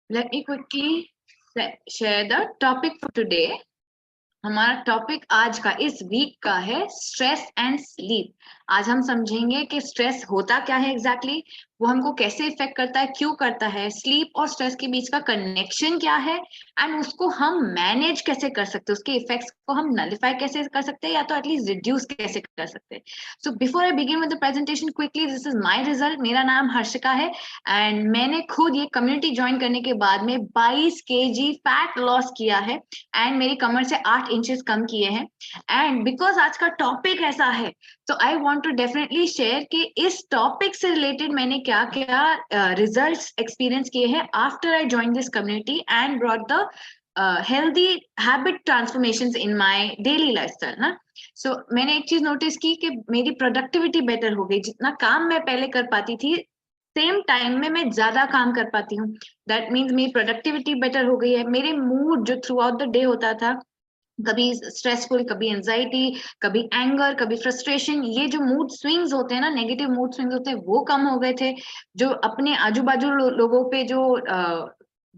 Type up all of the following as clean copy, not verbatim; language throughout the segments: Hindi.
Let me quickly share the topic for today. हमारा टॉपिक आज का इस वीक का है स्ट्रेस एंड स्लीप। आज हम समझेंगे कि स्ट्रेस होता क्या है एग्जैक्टली वो हमको कैसे इफेक्ट करता है, क्यों करता है, स्लीप और स्ट्रेस के बीच का कनेक्शन क्या है, एंड उसको हम मैनेज कैसे कर सकते हैं, उसके इफेक्ट्स को हम नलिफाई कैसे कर सकते हैं या तो एटलीस्ट रिड्यूस कैसे कर सकते हैं। So before I begin with the presentation quickly, this is my result. मेरा नाम हर्षिका है एंड मैंने खुद ये कम्युनिटी ज्वाइन करने के बाद में 22 केजी फैट लॉस किया है एंड मेरी कमर से 8 इंचेस कम किए हैं। एंड बिकॉज आज का टॉपिक ऐसा है तो I want to definitely share कि इस टॉपिक से रिलेटेड मैंने क्या क्या रिजल्ट्स एक्सपीरियंस किए हैं after I join this community and brought the healthy habit transformations in my daily lifestyle ना। सो मैंने एक चीज नोटिस की कि मेरी प्रोडक्टिविटी बेटर हो गई। जितना काम मैं पहले कर पाती थी सेम टाइम में मैं ज्यादा काम कर पाती हूँ। दैट मीन्स मेरी प्रोडक्टिविटी बेटर हो गई है। मेरे मूड जो थ्रू आउट द डे होता था, कभी स्ट्रेसफुल, कभी एंजाइटी, कभी एंगर, कभी फ्रस्ट्रेशन, ये जो मूड स्विंग्स होते हैं ना, नेगेटिव मूड स्विंग्स होते हैं, वो कम हो गए थे। जो अपने आजू बाजू लोगों पे जो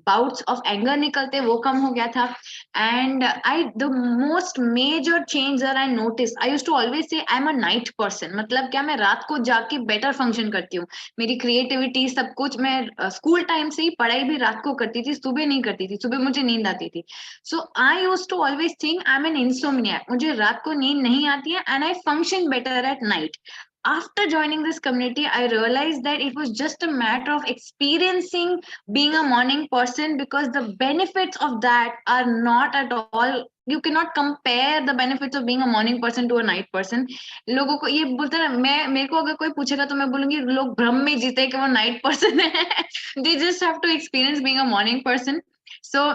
बाउट्स ऑफ एंगर निकलते वो कम हो गया था। And I the most major change that I notice, I used to always say I am a night person. मतलब क्या, मैं रात को जाके बेटर फंक्शन करती हूँ। मेरी क्रिएटिविटी सब कुछ, मैं स्कूल टाइम से ही पढ़ाई भी रात को करती थी, सुबह नहीं करती थी, सुबह मुझे नींद आती थी। So I used to always think I am an insomniac, मुझे रात को नींद नहीं आती है and I function better at night. After joining this community, I realized that it was just a matter of experiencing being a morning person, because the benefits of that are not at all, you cannot compare the benefits of being a morning person to a night person. लोगों को ये बोलते हैं ना, मैं मेरे को अगर कोई पूछेगा तो मैं बोलूंगी लोग भ्रम में जीते कि वो नाइट पर्सन है। They just have to experience being a morning person. So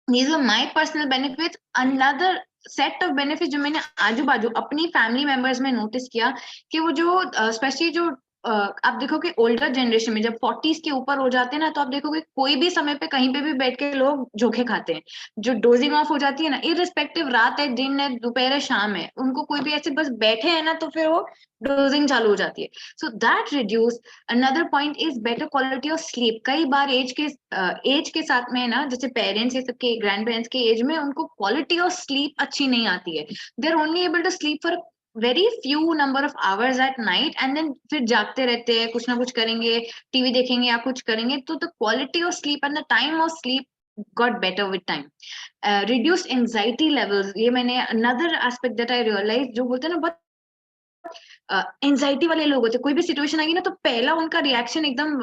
these are my personal benefits. Another set of benefit जो मैंने आजू बाजू अपनी फैमिली मेंबर्स में नोटिस किया कि वो जो स्पेशली जो आप देखोगे ओल्डर जनरेशन में जब 40s के ऊपर हो जाते हैं ना, तो आप देखोगे कोई भी समय पे कहीं पे भी बैठ के लोग झोंके खाते हैं। जो डोजिंग ऑफ हो जाती है ना, इररिस्पेक्टिव रात है, दिन है, दोपहर है, शाम है, उनको कोई भी ऐसे बस बैठे हैं ना तो फिर वो डोजिंग चालू हो जाती है। So that reduce. Another point is better quality of sleep. कई बार एज के साथ में ना, जैसे पेरेंट्स ये सबके ग्रैंड पेरेंट्स के एज में उनको क्वालिटी ऑफ स्लीप अच्छी नहीं आती है। They are only able to sleep for very few number of hours at night and then फिर जागते रहते हैं, कुछ ना कुछ करेंगे, टीवी देखेंगे या कुछ करेंगे। तो the quality of sleep and the time of sleep got better with time. Reduced anxiety levels, ये मैंने another aspect that I realized, जो बोलते हैं ना बहुत एंजाइटी वाले लोग होते, कोई भी सिचुएशन आएगी ना तो पहला उनका रिएक्शन एकदम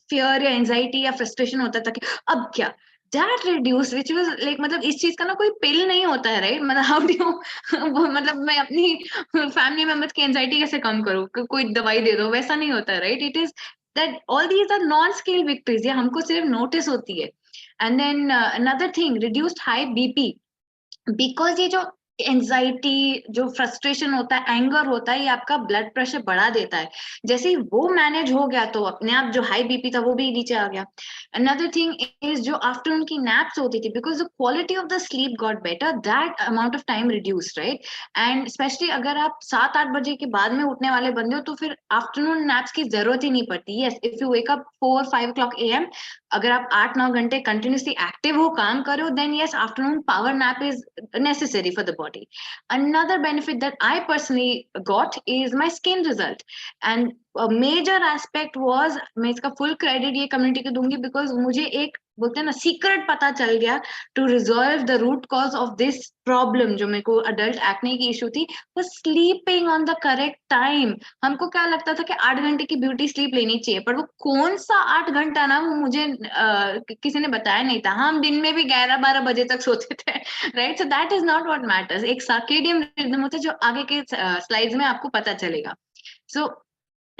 फियर या एंजाइटी या फ्रस्ट्रेशन होता था कि अब क्या। That reduce which was like, मतलब इस चीज का ना कोई पिल नहीं होता है, राइट? मतलब हाउ डू मतलब मैं अपनी फैमिली मेंबर्स की एंजाइटी कैसे कम करूँ, कोई दवाई दे दो, वैसा नहीं होता है, right? It is that all these are non scale victories, ये हमको सिर्फ नोटिस होती है। And then another thing, reduced high BP. Because ये जो एंजाइटी, जो फ्रस्ट्रेशन होता है, एंगर होता है, ये आपका ब्लड प्रेशर बढ़ा देता है। जैसे ही वो मैनेज हो गया तो अपने आप जो हाई बीपी था वो भी नीचे आ गया। अनदर थिंग इज जो आफ्टरनून की नैप्स होती थी, because the quality of the sleep got better, that amount of time reduced, right? And specially अगर आप 7-8 बजे के बाद में उठने वाले बंदे हो तो फिर आफ्टरनून नैप्स की जरूरत ही नहीं पड़ती। Yes, if you wake up 4-5 o'clock AM, अगर आप 8-9 घंटे कंटिन्यूसली एक्टिव हो, काम करो, then yes, afternoon power nap is necessary for the body. Another benefit that I personally got is my skin result. And a major aspect was, मैं इसका full credit ये community को दूंगी, because मुझे एक बोलते हैं ना सीक्रेट पता चल गया to resolve the root cause of this problem जो मेरे को अडल्ट एक्ने की इशू थी, was sleeping on the correct time. हमको क्या लगता था कि 8 घंटे की ब्यूटी स्लीप लेनी चाहिए, पर वो कौन सा 8 घंटा ना, वो मुझे किसी ने बताया नहीं था। हम दिन में भी 11-12 बजे तक सोते थे, right? So that is not what matters. एक सर्केडियन रिदम होता है जो आगे के स्लाइड्स में आपको पता चलेगा। So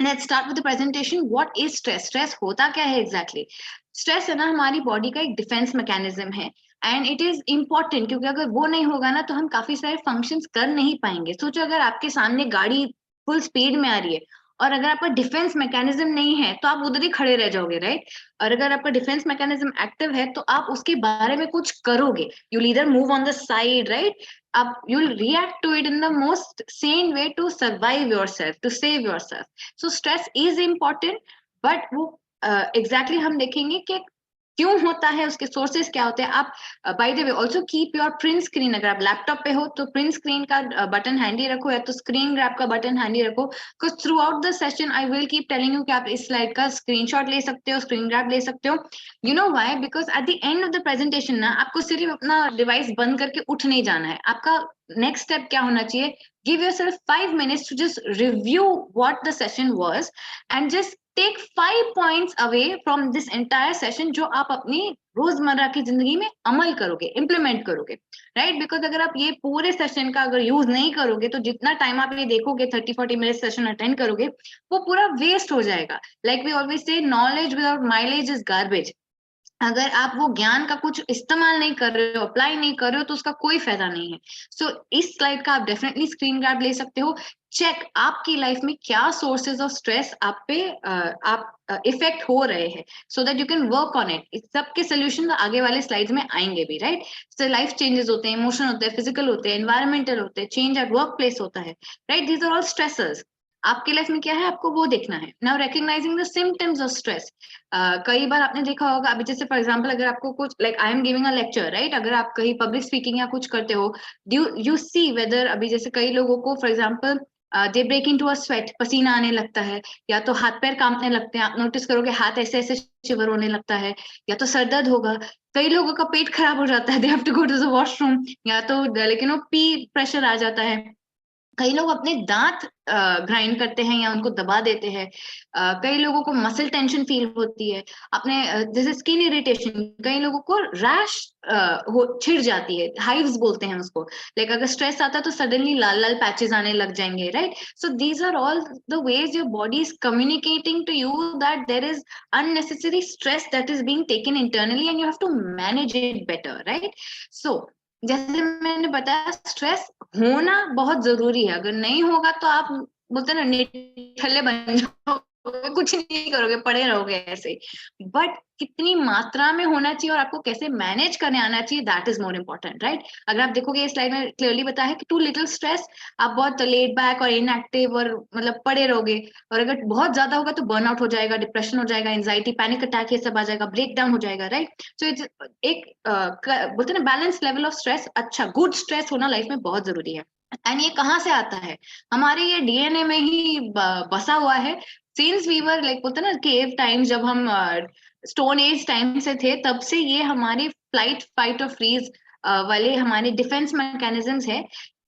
let's start with the presentation. What is stress? Stress होता क्या है एग्जैक्टली? स्ट्रेस है ना हमारी बॉडी का एक डिफेंस मैकेनिज्म है एंड इट इज इंपॉर्टेंट, क्योंकि अगर वो नहीं होगा ना तो हम काफी सारे फंक्शंस कर नहीं पाएंगे। सोचो, अगर आपके सामने गाड़ी फुल स्पीड में आ रही है और अगर आपका डिफेंस मैकेनिज्म नहीं है तो आप उधर ही खड़े रह जाओगे, राइट? और अगर आपका डिफेंस मैकेनिज्म एक्टिव है तो आप उसके बारे में कुछ करोगे, you either move on the side, right? up you'll react to it in the most sane way to survive yourself, to save yourself. So stress is important, but वो exactly हम देखेंगे कि क्यों होता है, उसके सोर्सेस क्या होते हैं। आप bye the way also keep your print screen, अगर आप लैपटॉप पे हो तो प्रिंट स्क्रीन का बटन हैंडी रखो, या तो स्क्रीन ग्रैब का बटन हैंडी रखो, because through out the session I will keep telling you कि आप इस स्लाइड का स्क्रीनशॉट ले सकते हो, स्क्रीन ग्रैब ले सकते हो। You know why, because at the end of the presentation ना आपको सिर्फ अपना डिवाइस बंद करके उठ नहीं जाना है। आपका नेक्स्ट स्टेप क्या होना चाहिए, give yourself 5 minutes to just review what the session was and just take 5 points away from this entire session जो आप अपनी रोजमर्रा की जिंदगी में अमल करोगे, इम्प्लीमेंट करोगे, राइट। बिकॉज अगर आप ये पूरे सेशन का अगर यूज नहीं करोगे तो जितना टाइम आप ये देखोगे 30-40 मिनट सेशन अटेंड करोगे वो पूरा वेस्ट हो जाएगा। Like we always say knowledge without mileage is garbage. अगर आप वो ज्ञान का कुछ इस्तेमाल नहीं कर रहे हो, अप्लाई नहीं कर रहे हो, तो उसका कोई फायदा नहीं है। सो इस स्लाइड का आप डेफिनेटली स्क्रीन ग्रैब ले सकते हो। चेक आपकी लाइफ में क्या सोर्सेज ऑफ स्ट्रेस आप पे आप इफेक्ट हो रहे हैं, सो that you can work on it. इस सब के सोल्यूशन आगे वाले स्लाइड्स में आएंगे भी, राइट। सो लाइफ चेंजेस होते हैं, इमोशन होते हैं, फिजिकल होते हैं, एनवायरमेंटल होते हैं, चेंज एट वर्क प्लेस होता है, right. These are all stressors. आपके लाइफ में क्या है आपको वो देखना है। Now recognising the symptoms of stress. कई बार आपने देखा होगा, अभी जैसे फॉर एग्जांपल अगर आपको कुछ like I am giving a lecture, right, अगर आप कहीं पब्लिक स्पीकिंग या कुछ करते हो, यू सी वेदर, अभी जैसे कई लोगों को for example they break into a sweat, पसीना आने लगता है, या तो हाथ पैर कांपने लगते हैं, आप नोटिस करोगे हाथ ऐसे ऐसे शिवर होने लगता है, या तो सर दर्द होगा। कई लोगों का पेट खराब हो जाता है, they have to go to the washroom, या तो लेकिन वो पी प्रेशर आ जाता है। कई लोग अपने दांत ग्राइंड करते हैं या उनको दबा देते हैं। कई लोगों को मसल टेंशन फील होती है। अपने जैसे स्किन इरिटेशन, कई लोगों को रैश छिड़ जाती है, हाइव्स बोलते हैं उसको। लाइक अगर स्ट्रेस आता है तो सडनली लाल लाल पैचेस आने लग जाएंगे, right. So these are all the ways your body is communicating to you that there is unnecessary stress that is being taken internally and you have to manage it better, right? So जैसे मैंने बताया स्ट्रेस होना बहुत जरूरी है। अगर नहीं होगा तो आप बोलते ना निठल्ले बन जाओगे, कुछ नहीं करोगे, पड़े रहोगे ऐसे। बट कितनी मात्रा में होना चाहिए और आपको कैसे मैनेज करने आना चाहिए, that is more important, right. अगर आप देखोगे इस स्लाइड में क्लियरली बताया है कि टू लिटिल स्ट्रेस, आप बहुत लेट बैक और इनएक्टिव और मतलब पड़े रहोगे। और अगर बहुत ज्यादा होगा तो बर्नआउट हो जाएगा, डिप्रेशन हो जाएगा, एंजाइटी, पैनिक अटैक, ये सब आ जाएगा, ब्रेक डाउन हो जाएगा, राइट। सो इट्स एक बोलते हैं ना बैलेंस लेवल ऑफ स्ट्रेस, अच्छा गुड स्ट्रेस होना लाइफ में बहुत जरूरी है। एंड ये कहाँ से आता है, हमारे ये डीएनए में ही बसा हुआ है। सिंस वी वर लाइक बोलते हैं ना केव टाइम्स, जब हम स्टोन एज टाइम से थे, तब से ये हमारी फ्लाइट फाइट और फ्रीज वाले हमारे डिफेंस मैकेनिज्म्स है।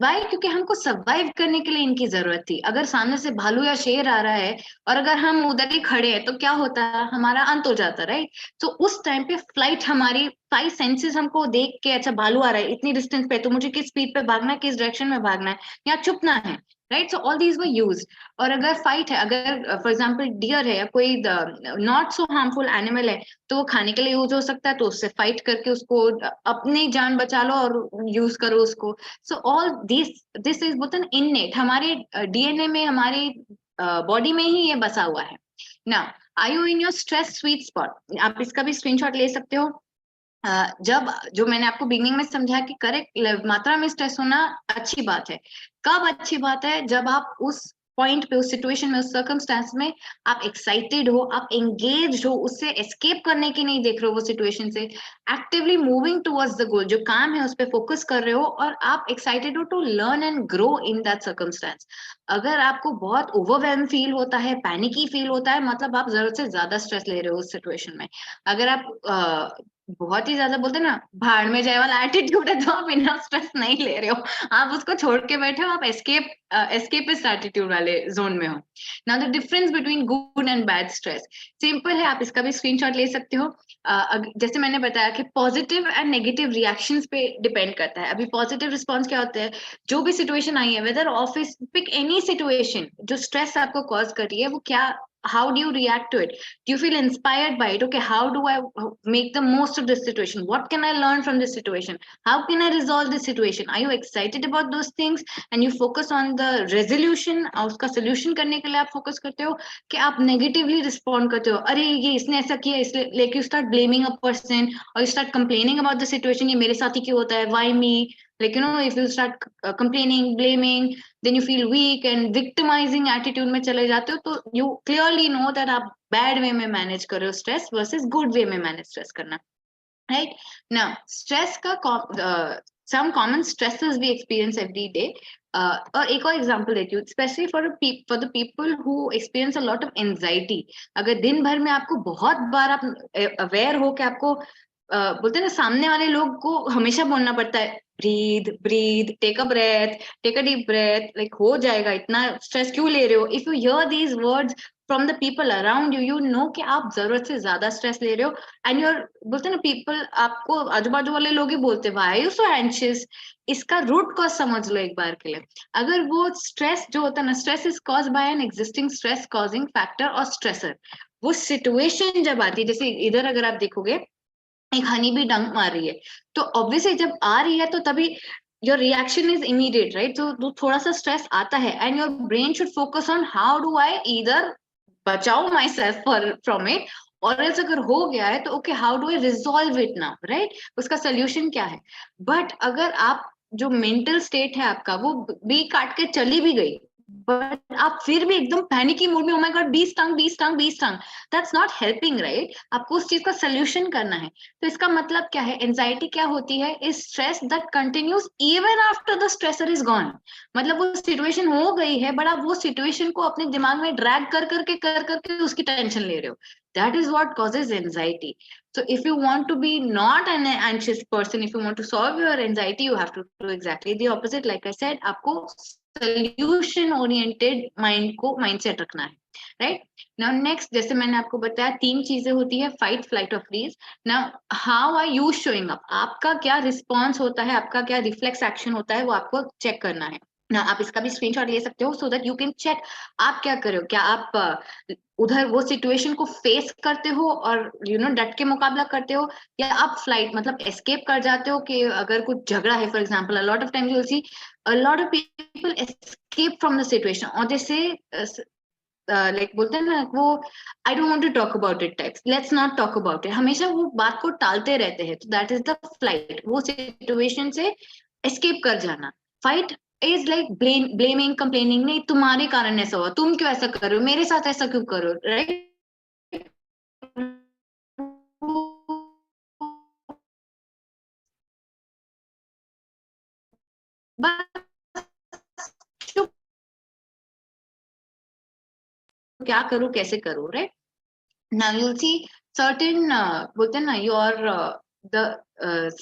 वाई, क्योंकि हमको सरवाइव करने के लिए इनकी जरूरत थी। अगर सामने से भालू या शेर आ रहा है और अगर हम उधर ही खड़े हैं तो क्या होता है, हमारा अंत हो जाता, राइट। तो उस टाइम पे फ्लाइट, हमारी 5 सेंसेस हमको देख के, अच्छा भालू आ रहा है इतनी डिस्टेंस पे, तो मुझे किस स्पीड पे भागना है, किस डायरेक्शन में भागना है या चुपना है, right. So all these were use. और अगर फाइट है, अगर फॉर एग्जाम्पल डियर है या कोई नॉट सो हार्मफुल एनिमल है, तो वो खाने के लिए यूज हो सकता है, तो उससे फाइट करके उसको अपनी जान बचा लो और यूज करो उसको। सो ऑल दिस इज बोलते हैं इननेट, हमारे डीएनए में, हमारे बॉडी में ही ये बसा हुआ है। Now are you in your stress sweet spot, आप इसका भी स्क्रीनशॉट ले सकते हो। जब जो मैंने आपको बिगनिंग में समझा कि करेक्ट मात्रा में स्ट्रेस होना अच्छी बात है। कब अच्छी बात है, जब आप उस पॉइंट पे, उस सिचुएशन में, उस सर्कमस्टेंस में आप एक्साइटेड हो, आप एंगेज हो, उससे एस्केप करने की नहीं देख रहे हो वो सिचुएशन से, actively moving towards the goal, जो काम है उस पर फोकस कर रहे हो, और आप एक्साइटेड हो to learn and grow in that circumstance. अगर आपको बहुत ओवरवेल्म फील होता है, पैनिकी फील होता है, मतलब आप जरूरत से ज्यादा स्ट्रेस ले रहे हो उस सिचुएशन में। अगर आप बहुत ही ज्यादा बोलते हैं ना भाड़ में जाए वाला एटीट्यूड है, तो आप इनफ स्ट्रेस नहीं ले रहे हो, आप उसको छोड़ के बैठे हो, आप एस्केपिस्ट एटीट्यूड वाले जोन में हो। Now the difference between good and bad stress simple है, आप इसका भी स्क्रीनशॉट ले सकते हो। जैसे मैंने बताया कि पॉजिटिव एंड नेगेटिव रिएक्शंस पे डिपेंड करता है। अभी पॉजिटिव रिस्पॉन्स क्या होता है, जो भी सिचुएशन आई है, whether office, pick any situation जो स्ट्रेस आपको कॉज कर रही है, वो क्या, how do you react to it? Do you feel inspired by it? Okay, how do I make the most of this situation? What can I learn from this situation? How can I resolve this situation? Are you excited about those things and you focus on the resolution, और उसका solution करने के लिए आप focus करते हो, कि आप negatively respond करते हो, अरे ये इसने ऐसा किया इसलिए, like you start blaming a person or you start complaining about the situation, ये मेरे साथ ही क्यों होता है, why me? like if you start complaining, blaming, then you feel weak and victimizing attitude में चले जाते हो, तो you clearly know that आप bad way में manage कर रहे हो stress versus good way में manage stress करना. Right now, stress का some common stresses we experience every day. और एक और एग्जांपल देती हूँ, specially for the people who experience a lot of anxiety. अगर दिन भर में आपको बहुत बार आप अवेयर हो कि आपको बोलते हैं ना, सामने वाले लोग को हमेशा बोलना पड़ता है breathe breathe, take a deep breath, like हो जाएगा, इतना स्ट्रेस क्यों ले रहे हो. If you hear these words from the people around you, you know कि आप जरूरत से ज्यादा स्ट्रेस ले रहे हो. एंड यूर बोलते हैं ना, पीपल आपको आजू बाजू वाले लोग ही बोलते हैं why are you so anxious. इसका रूट कॉज समझ लो एक बार के लिए. अगर वो स्ट्रेस जो होता है ना, stress is cause by an existing stress causing factor और स्ट्रेसर. वो सिचुएशन जब आती है, जैसे इधर अगर आप देखोगे एक हनी भी डंक मार रही है, तो ऑब्वियसली जब आ रही है तो तभी your reaction is immediate, right. तो थोड़ा सा स्ट्रेस आता है and your brain should focus on how do I either बचाओ माई सेल्फ फ्रॉम इट, और एल्स अगर हो गया है तो okay, how do I resolve it now, right. उसका सोल्यूशन क्या है. बट अगर आप जो मेंटल स्टेट है आपका वो बी काट के चली भी गई, बट आप फिर भी एकदम पैनिकी मूड में, oh my god, be stung, that's not helping, right. आपको उस चीज का सोल्यूशन करना है. तो इसका मतलब क्या है, एंजाइटी क्या होती है, is stress that continues even after the stressor is gone. मतलब वो सिचुएशन हो गई है, बट आप वो सिचुएशन को अपने दिमाग में ड्रैग कर करके उसकी टेंशन ले रहे हो. That is what causes anxiety. So if you want to be not an anxious person, if you want to solve your anxiety, you have to do exactly the opposite. Like I said, आपको solution oriented mind को mindset रखना है, right. Now next, जैसे मैंने आपको बताया 3 चीजें होती है, fight, flight or freeze. Now how are you showing up? आपका क्या response होता है, आपका क्या reflex action होता है, वो आपको check करना है ना. आप इसका भी स्क्रीनशॉट ले सकते हो so that you can check आप क्या कर रहे हो. क्या आप उधर वो सिचुएशन को फेस करते हो और डट के मुकाबला करते हो, या आप फ्लाइट मतलब एस्केप कर जाते हो. कि अगर कुछ झगड़ा है, for example, a lot of times you will see a lot of people escape from the situation, और जैसे लाइक बोलते हैं ना वो, I don't want to talk about it types, let's not talk about it, हमेशा वो बात को टालते रहते हैं. तो दैट इज द फ्लाइट, वो सिचुएशन से एस्केप कर जाना. Fight is like blaming, complaining, नहीं तुम्हारे कारण ऐसा हुआ, तुम क्यों ऐसा कर रहे हो, मेरे साथ ऐसा क्यों करो, राइट. क्या करूं, कैसे करूं, right. Now you'll see certain बोलते हैं ना your the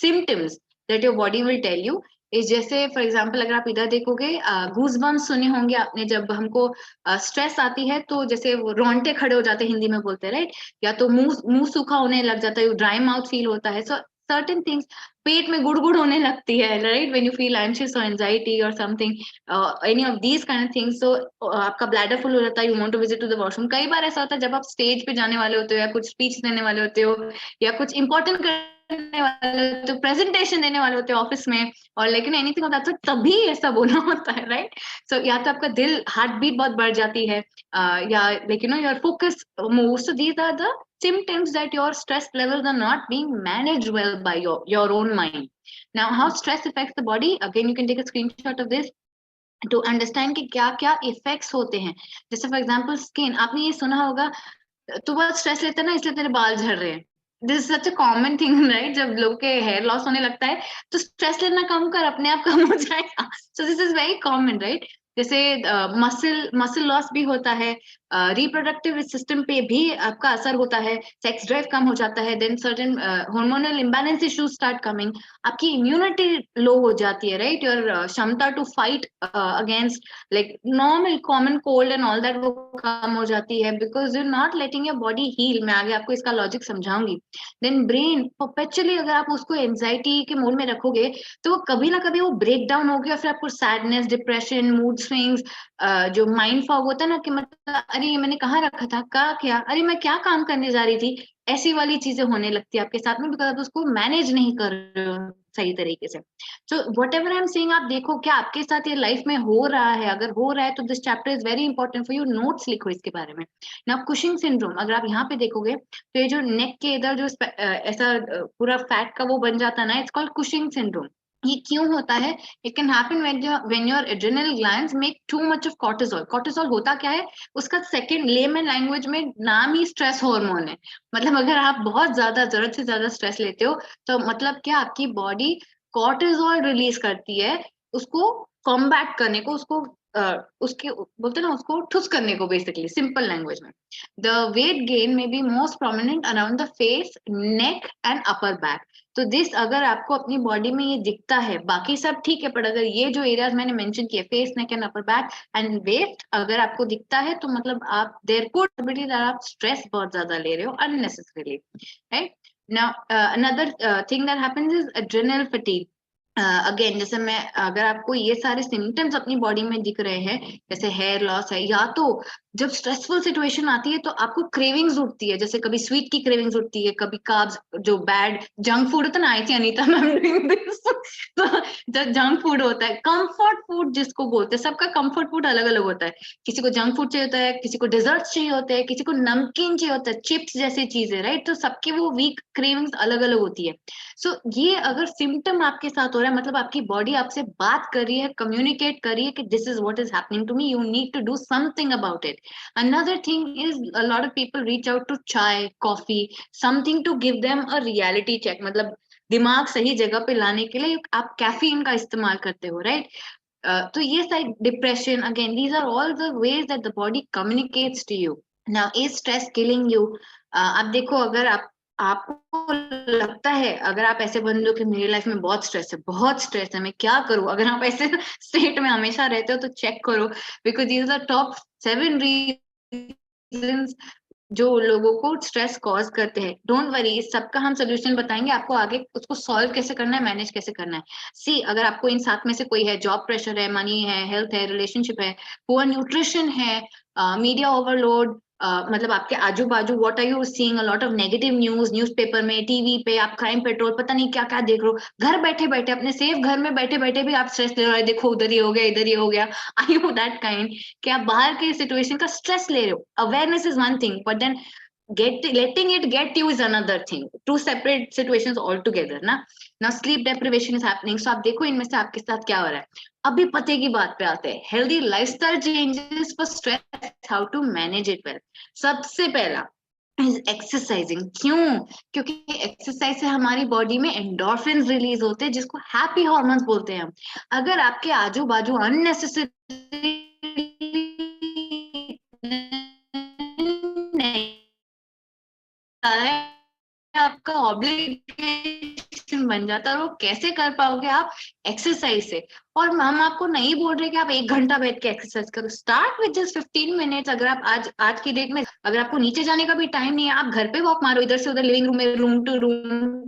symptoms that your body will tell you is, जैसे फॉर एग्जांपल अगर आप इधर देखोगे, गूज बम्स सुने होंगे आपने, जब हमको स्ट्रेस आती है तो जैसे वो रोंगटे खड़े हो जाते हैं, हिंदी में बोलते हैं, राइट. या तो मुंह मुंह सूखा होने लग जाता है, ड्राई माउथ फील होता है. सो सर्टेन थिंग्स, पेट में गुड़गुड़ होने लगती है, right, when you feel anxious और एंजाइटी और something, any of these kind of things. So आपका ब्लैडर फुल हो जाता है, you want to visit to the washroom. कई बार ऐसा होता है जब आप स्टेज पे जाने वाले होते हो, या कुछ स्पीच देने वाले होते हो, या कुछ इंपॉर्टेंट करने वाले होते हो, प्रेजेंटेशन देने वाले होते हो ऑफिस में, और लेकिन एनीथिंग होता है तो तभी ऐसा बोलना होता है, राइट. सो या तो आपका दिल, हार्ट बीट बहुत बढ़ जाती है, या like your focus moves. So these are the symptoms that your stress levels are not being managed well by your own mind. Now how stress affects the body, again you can take a screenshot of this to understand कि क्या क्या इफेक्ट्स होते हैं. जैसे फॉर एग्जांपल स्किन, आपने ये सुना होगा, तू बहुत स्ट्रेस लेता है ना इसलिए तेरे बाल झड़ रहे हैं. This is such a common thing, right. जब लोग के हेयर लॉस होने लगता है तो स्ट्रेस लेना कम कर, अपने आप कम हो जाएगा. So this is very common, right. जैसे मसल लॉस भी होता है, रिप्रोडक्टिव सिस्टम पे भी आपका असर होता है, सेक्स ड्राइव कम हो जाता है, then certain hormonal imbalance issues start coming, आपकी इम्यूनिटी लो हो जाती है, राइट. योर क्षमता to fight against like normal common cold and all that वो कम हो जाती है, because you not letting your body heal. मैं आगे आपको इसका लॉजिक समझाऊंगी. देन ब्रेन परपेचुअली अगर आप उसको एंजाइटी के मोड में रखोगे तो वो कभी ना कभी वो ब्रेक डाउन होगी, और फिर आपको सैडनेस, डिप्रेशन, मूड स्विंग्स, जो माइंड फॉग होता है ना, कि मतलब अरे ये मैंने कहाँ रखा था, क्या, अरे मैं क्या काम करने जा रही थी, ऐसी वाली चीजें होने लगती है आपके साथ में, बिकॉज आप उसको मैनेज नहीं कर रहे हो सही तरीके से. So what ever I am saying, आप देखो क्या आपके साथ ये लाइफ में हो रहा है. अगर हो रहा है तो this chapter is very important for you, notes लिखो इसके बारे में. ना कुशिंग सिंड्रोम, अगर आप यहाँ पे देखोगे तो ये जो नेक के इधर जो ऐसा पूरा फैट का वो बन जाता है ना, इट्स कॉल्ड कुशिंग सिंड्रोम. ये क्यों होता है? It can happen when your adrenal glands make too much of cortisol. Cortisol होता क्या है? उसका सेकंड लेमन लैंग्वेज में नाम ही स्ट्रेस हार्मोन है। मतलब अगर आप बहुत ज्यादा जरूरत से ज्यादा स्ट्रेस लेते हो तो मतलब क्या, आपकी बॉडी कॉर्टिसोल रिलीज करती है उसको कॉम्बैट करने को, उसको उसके बोलते हैं ना, उसको ठुस करने को, बेसिकली सिंपल लैंग्वेज में। द वेट गेन में be most prominent around the face, neck and upper back. तो दिस, अगर आपको अपनी बॉडी में ये दिखता है, बाकी सब ठीक है, पर अगर ये जो एरियाज मैंने मेंशन किए, face, neck and upper back and waist, अगर आपको दिखता है तो मतलब आप, देयर कुड बी दैट आप स्ट्रेस बहुत ज्यादा ले रहे हो unnecessarily, right? Now another thing that happens is adrenal fatigue. Again, जैसे मैं, अगर आपको ये सारे सिम्टम्स अपनी बॉडी में दिख रहे हैं, जैसे हेयर लॉस है, या तो जब स्ट्रेसफुल सिचुएशन आती है तो आपको क्रेविंग्स उठती है, जैसे कभी स्वीट की क्रेविंग्स उठती है, कभी कार्ब्स, जो बैड जंक फूड होता है ना, आई थी अनीता मैम डूइंग दिस, तो जो जंक फूड होता है, कंफर्ट फूड जिसको बोलते हैं, सबका कंफर्ट फूड अलग अलग होता है। किसी को जंक फूड चाहिए होता है, किसी को डिजर्ट चाहिए होते हैं, किसी को नमकीन चाहिए होता है, चिप्स जैसी चीजें, राइट? तो सबकी वो वीक क्रेविंग्स अलग अलग होती है। सो ये अगर सिम्टम आपके साथ हो रहा है, मतलब आपकी बॉडी आपसे बात कर रही है, कम्युनिकेट कर रही है कि this is what is happening to me, you need to do something about it. Another thing is, a lot of people reach out to chai, coffee, something to give them a reality check. मतलब दिमाग सही जगह पे लाने के लिए आप कैफीन का इस्तेमाल करते हो, राइट? तो ये side, depression, again these are all the ways that the body communicates to you. Now is stress killing you? आप देखो, अगर आपको लगता है, अगर आप ऐसे बन लो कि मेरी लाइफ में बहुत स्ट्रेस है, बहुत स्ट्रेस है, मैं क्या करूं, अगर आप ऐसे स्टेट में हमेशा रहते हो तो चेक करो, because these are top 7 reasons जो लोगों को स्ट्रेस कॉज करते हैं। डोंट वरी, सबका हम सोल्यूशन बताएंगे आपको, आगे उसको सॉल्व कैसे करना है, मैनेज कैसे करना है। सी, अगर आपको इन साथ में से कोई है, जॉब प्रेशर है, मनी है, हेल्थ है, रिलेशनशिप है, पुअर न्यूट्रिशन है, मीडिया ओवरलोड, मतलब आपके आजू बाजू what are you seeing, a lot of negative news, newspaper में, टीवी पे आप क्राइम पेट्रोल पता नहीं क्या क्या देख रहे हो, घर बैठे बैठे, अपने सेफ घर में बैठे बैठे भी आप स्ट्रेस ले रहे हो, देखो उधर ही हो गया, इधर ही हो गया। आई यू दैट काइंड कि आप बाहर के सिचुएशन का स्ट्रेस ले रहे हो? Awareness is one thing, but then letting it get you is another thing, two separate situations altogether ना। now sleep deprivation is happening, so आप देखो इनमें से आपके साथ क्या हो रहा है। अभी पते की बात पे आते हैं, healthy lifestyle changes for stress, how to manage it well। सबसे पहला is exercising। क्यों? क्योंकि एक्सरसाइज से हमारी बॉडी में एंडोर्फिन रिलीज होते हैं, जिसको हैप्पी हार्मोन्स बोलते हैं हम। अगर आपके आजू बाजू अननेसेसरी है, आपका ऑब्लिगेशन बन जाता है, और वो कैसे कर पाओगे आप? एक्सरसाइज से। और हम आपको नहीं बोल रहे कि आप 1 घंटा बैठ के एक्सरसाइज करो, स्टार्ट विद जस्ट 15 मिनट्स। अगर आप आज की डेट में, अगर आपको नीचे जाने का भी टाइम नहीं है, आप घर पे वॉक मारो, इधर से उधर, लिविंग रूम में, room to room,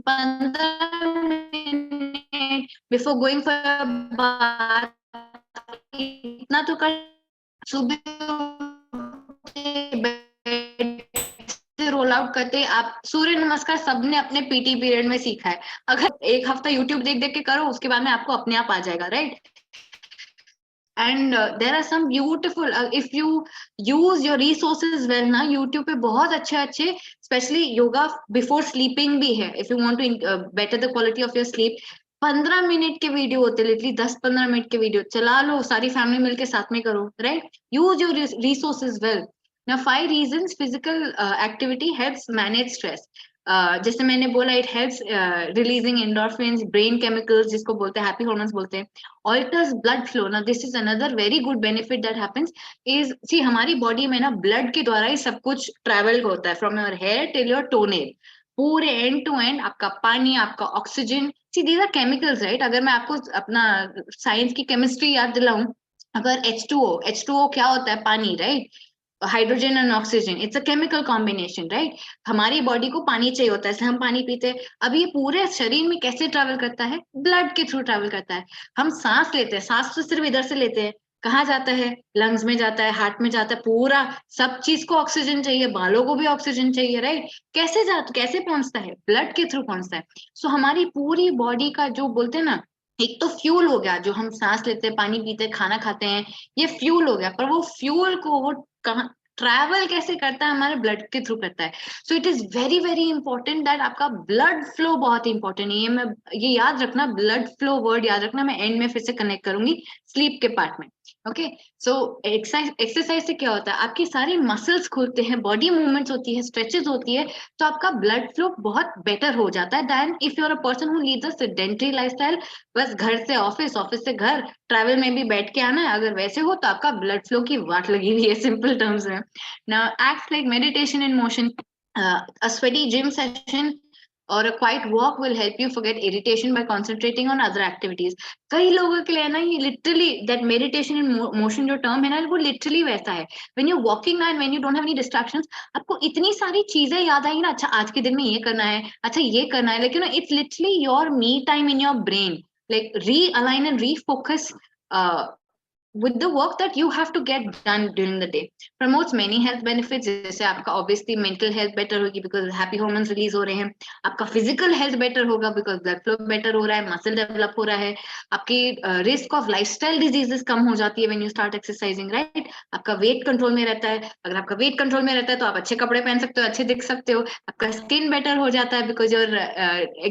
15 minute before going for bath, इतना तो कर। सुबह रोल आउट करते आप, सूर्य नमस्कार सबने अपने पीटी पीरियड में सीखा है। अगर एक हफ्ता यूट्यूब देख देख के करो, उसके बाद में आपको अपने आप आ जाएगा, right? And there are some beautiful, if you use your resources well ना, यूट्यूब पे बहुत अच्छे अच्छे, स्पेशली योगा बिफोर स्लीपिंग भी है, if you want to better the quality of your sleep. 15 minute के वीडियो होते हैं, लिटरली 10-15 मिनट के वीडियो चला लो, सारी फैमिली मिलके साथ में करो, right? Use your resources well. Now, 5 reasons physical activity helps manage stress. जैसे मैंने बोला, it helps releasing endorphins, brain chemicals, जिसको बोलते हैं happy hormones बोलते हैं, alters blood flow. Now, this is another very good benefit that happens. is see, हमारी बॉडी में ना ब्लड के द्वारा ही सब कुछ ट्रेवल होता है, from your hair till your toenail, पूरे एंड टू एंड। आपका पानी, आपका oxygen, see these are chemicals, right? अगर मैं आपको अपना साइंस की केमिस्ट्री याद दिलाऊं, अगर H2O क्या होता है? पानी, right? Hydrogen and oxygen, it's a chemical combination, right? हमारी बॉडी को पानी चाहिए होता है, इसलिए हम पानी पीते हैं। अब ये पूरे शरीर में कैसे ट्रैवल करता है? ब्लड के थ्रू ट्रैवल करता है। हम सांस लेते हैं, सांस तो सिर्फ इधर से लेते हैं, कहाँ जाता है? लंग्स में जाता है, हार्ट में जाता है, पूरा सब चीज को ऑक्सीजन चाहिए, बालों को भी ऑक्सीजन चाहिए, राइट? कैसे पहुंचता है? ब्लड के थ्रू पहुंचता है। सो हमारी पूरी बॉडी का जो बोलते हैं ना, एक तो फ्यूल हो गया, जो हम सांस लेते हैं, पानी पीते हैं, खाना खाते हैं, ये फ्यूल हो गया, पर वो फ्यूल को वो कहाँ ट्रैवल कैसे करता है, हमारे ब्लड के थ्रू करता है. सो it is very very important that आपका ब्लड फ्लो बहुत इंपॉर्टेंट है. ये याद रखना, ब्लड फ्लो वर्ड याद रखना. मैं एंड में फिर से कनेक्ट करूंगी स्लीप के पार्ट में. ओके, सो एक्सरसाइज से क्या होता है, आपकी सारी मसल्स खुलते हैं, बॉडी मूवमेंट्स होती है, स्ट्रेचेस होती है, तो आपका ब्लड फ्लो बहुत बेटर हो जाता है then if you are a person who leads a sedentary lifestyle. बस घर से ऑफिस, ऑफिस से घर, ट्रैवल में भी बैठ के आना है. अगर वैसे हो तो आपका ब्लड फ्लो की वाट लगी हुई है, सिंपल टर्म्स में. Now acts like meditation in motion. A sweaty gym session or a quiet walk will help you forget irritation by concentrating on other activities. कई लोगों के लिए ना ये literally that meditation in motion जो term है ना, वो literally वैसा है. When you're walking and when you don't have any distractions, आपको इतनी सारी चीजें याद आएंगी ना. अच्छा आज के दिन में ये करना है, अच्छा ये करना है, लेकिन it's literally your me time in your brain, like realign and refocus uh, with the work that you have to get done during the day. Promotes many health benefits. जैसे आपका obviously mental health better होगी because happy hormones release हो रहे हैं. आपका physical health better होगा because blood flow better हो रहा है, muscle develop हो रहा है. आपकी risk of lifestyle diseases कम हो जाती है when you start exercising, right? आपका weight control में रहता है. अगर आपका weight control में रहता है तो आप अच्छे कपड़े पहन सकते हो, अच्छे दिख सकते हो. आपका skin better हो जाता है because you're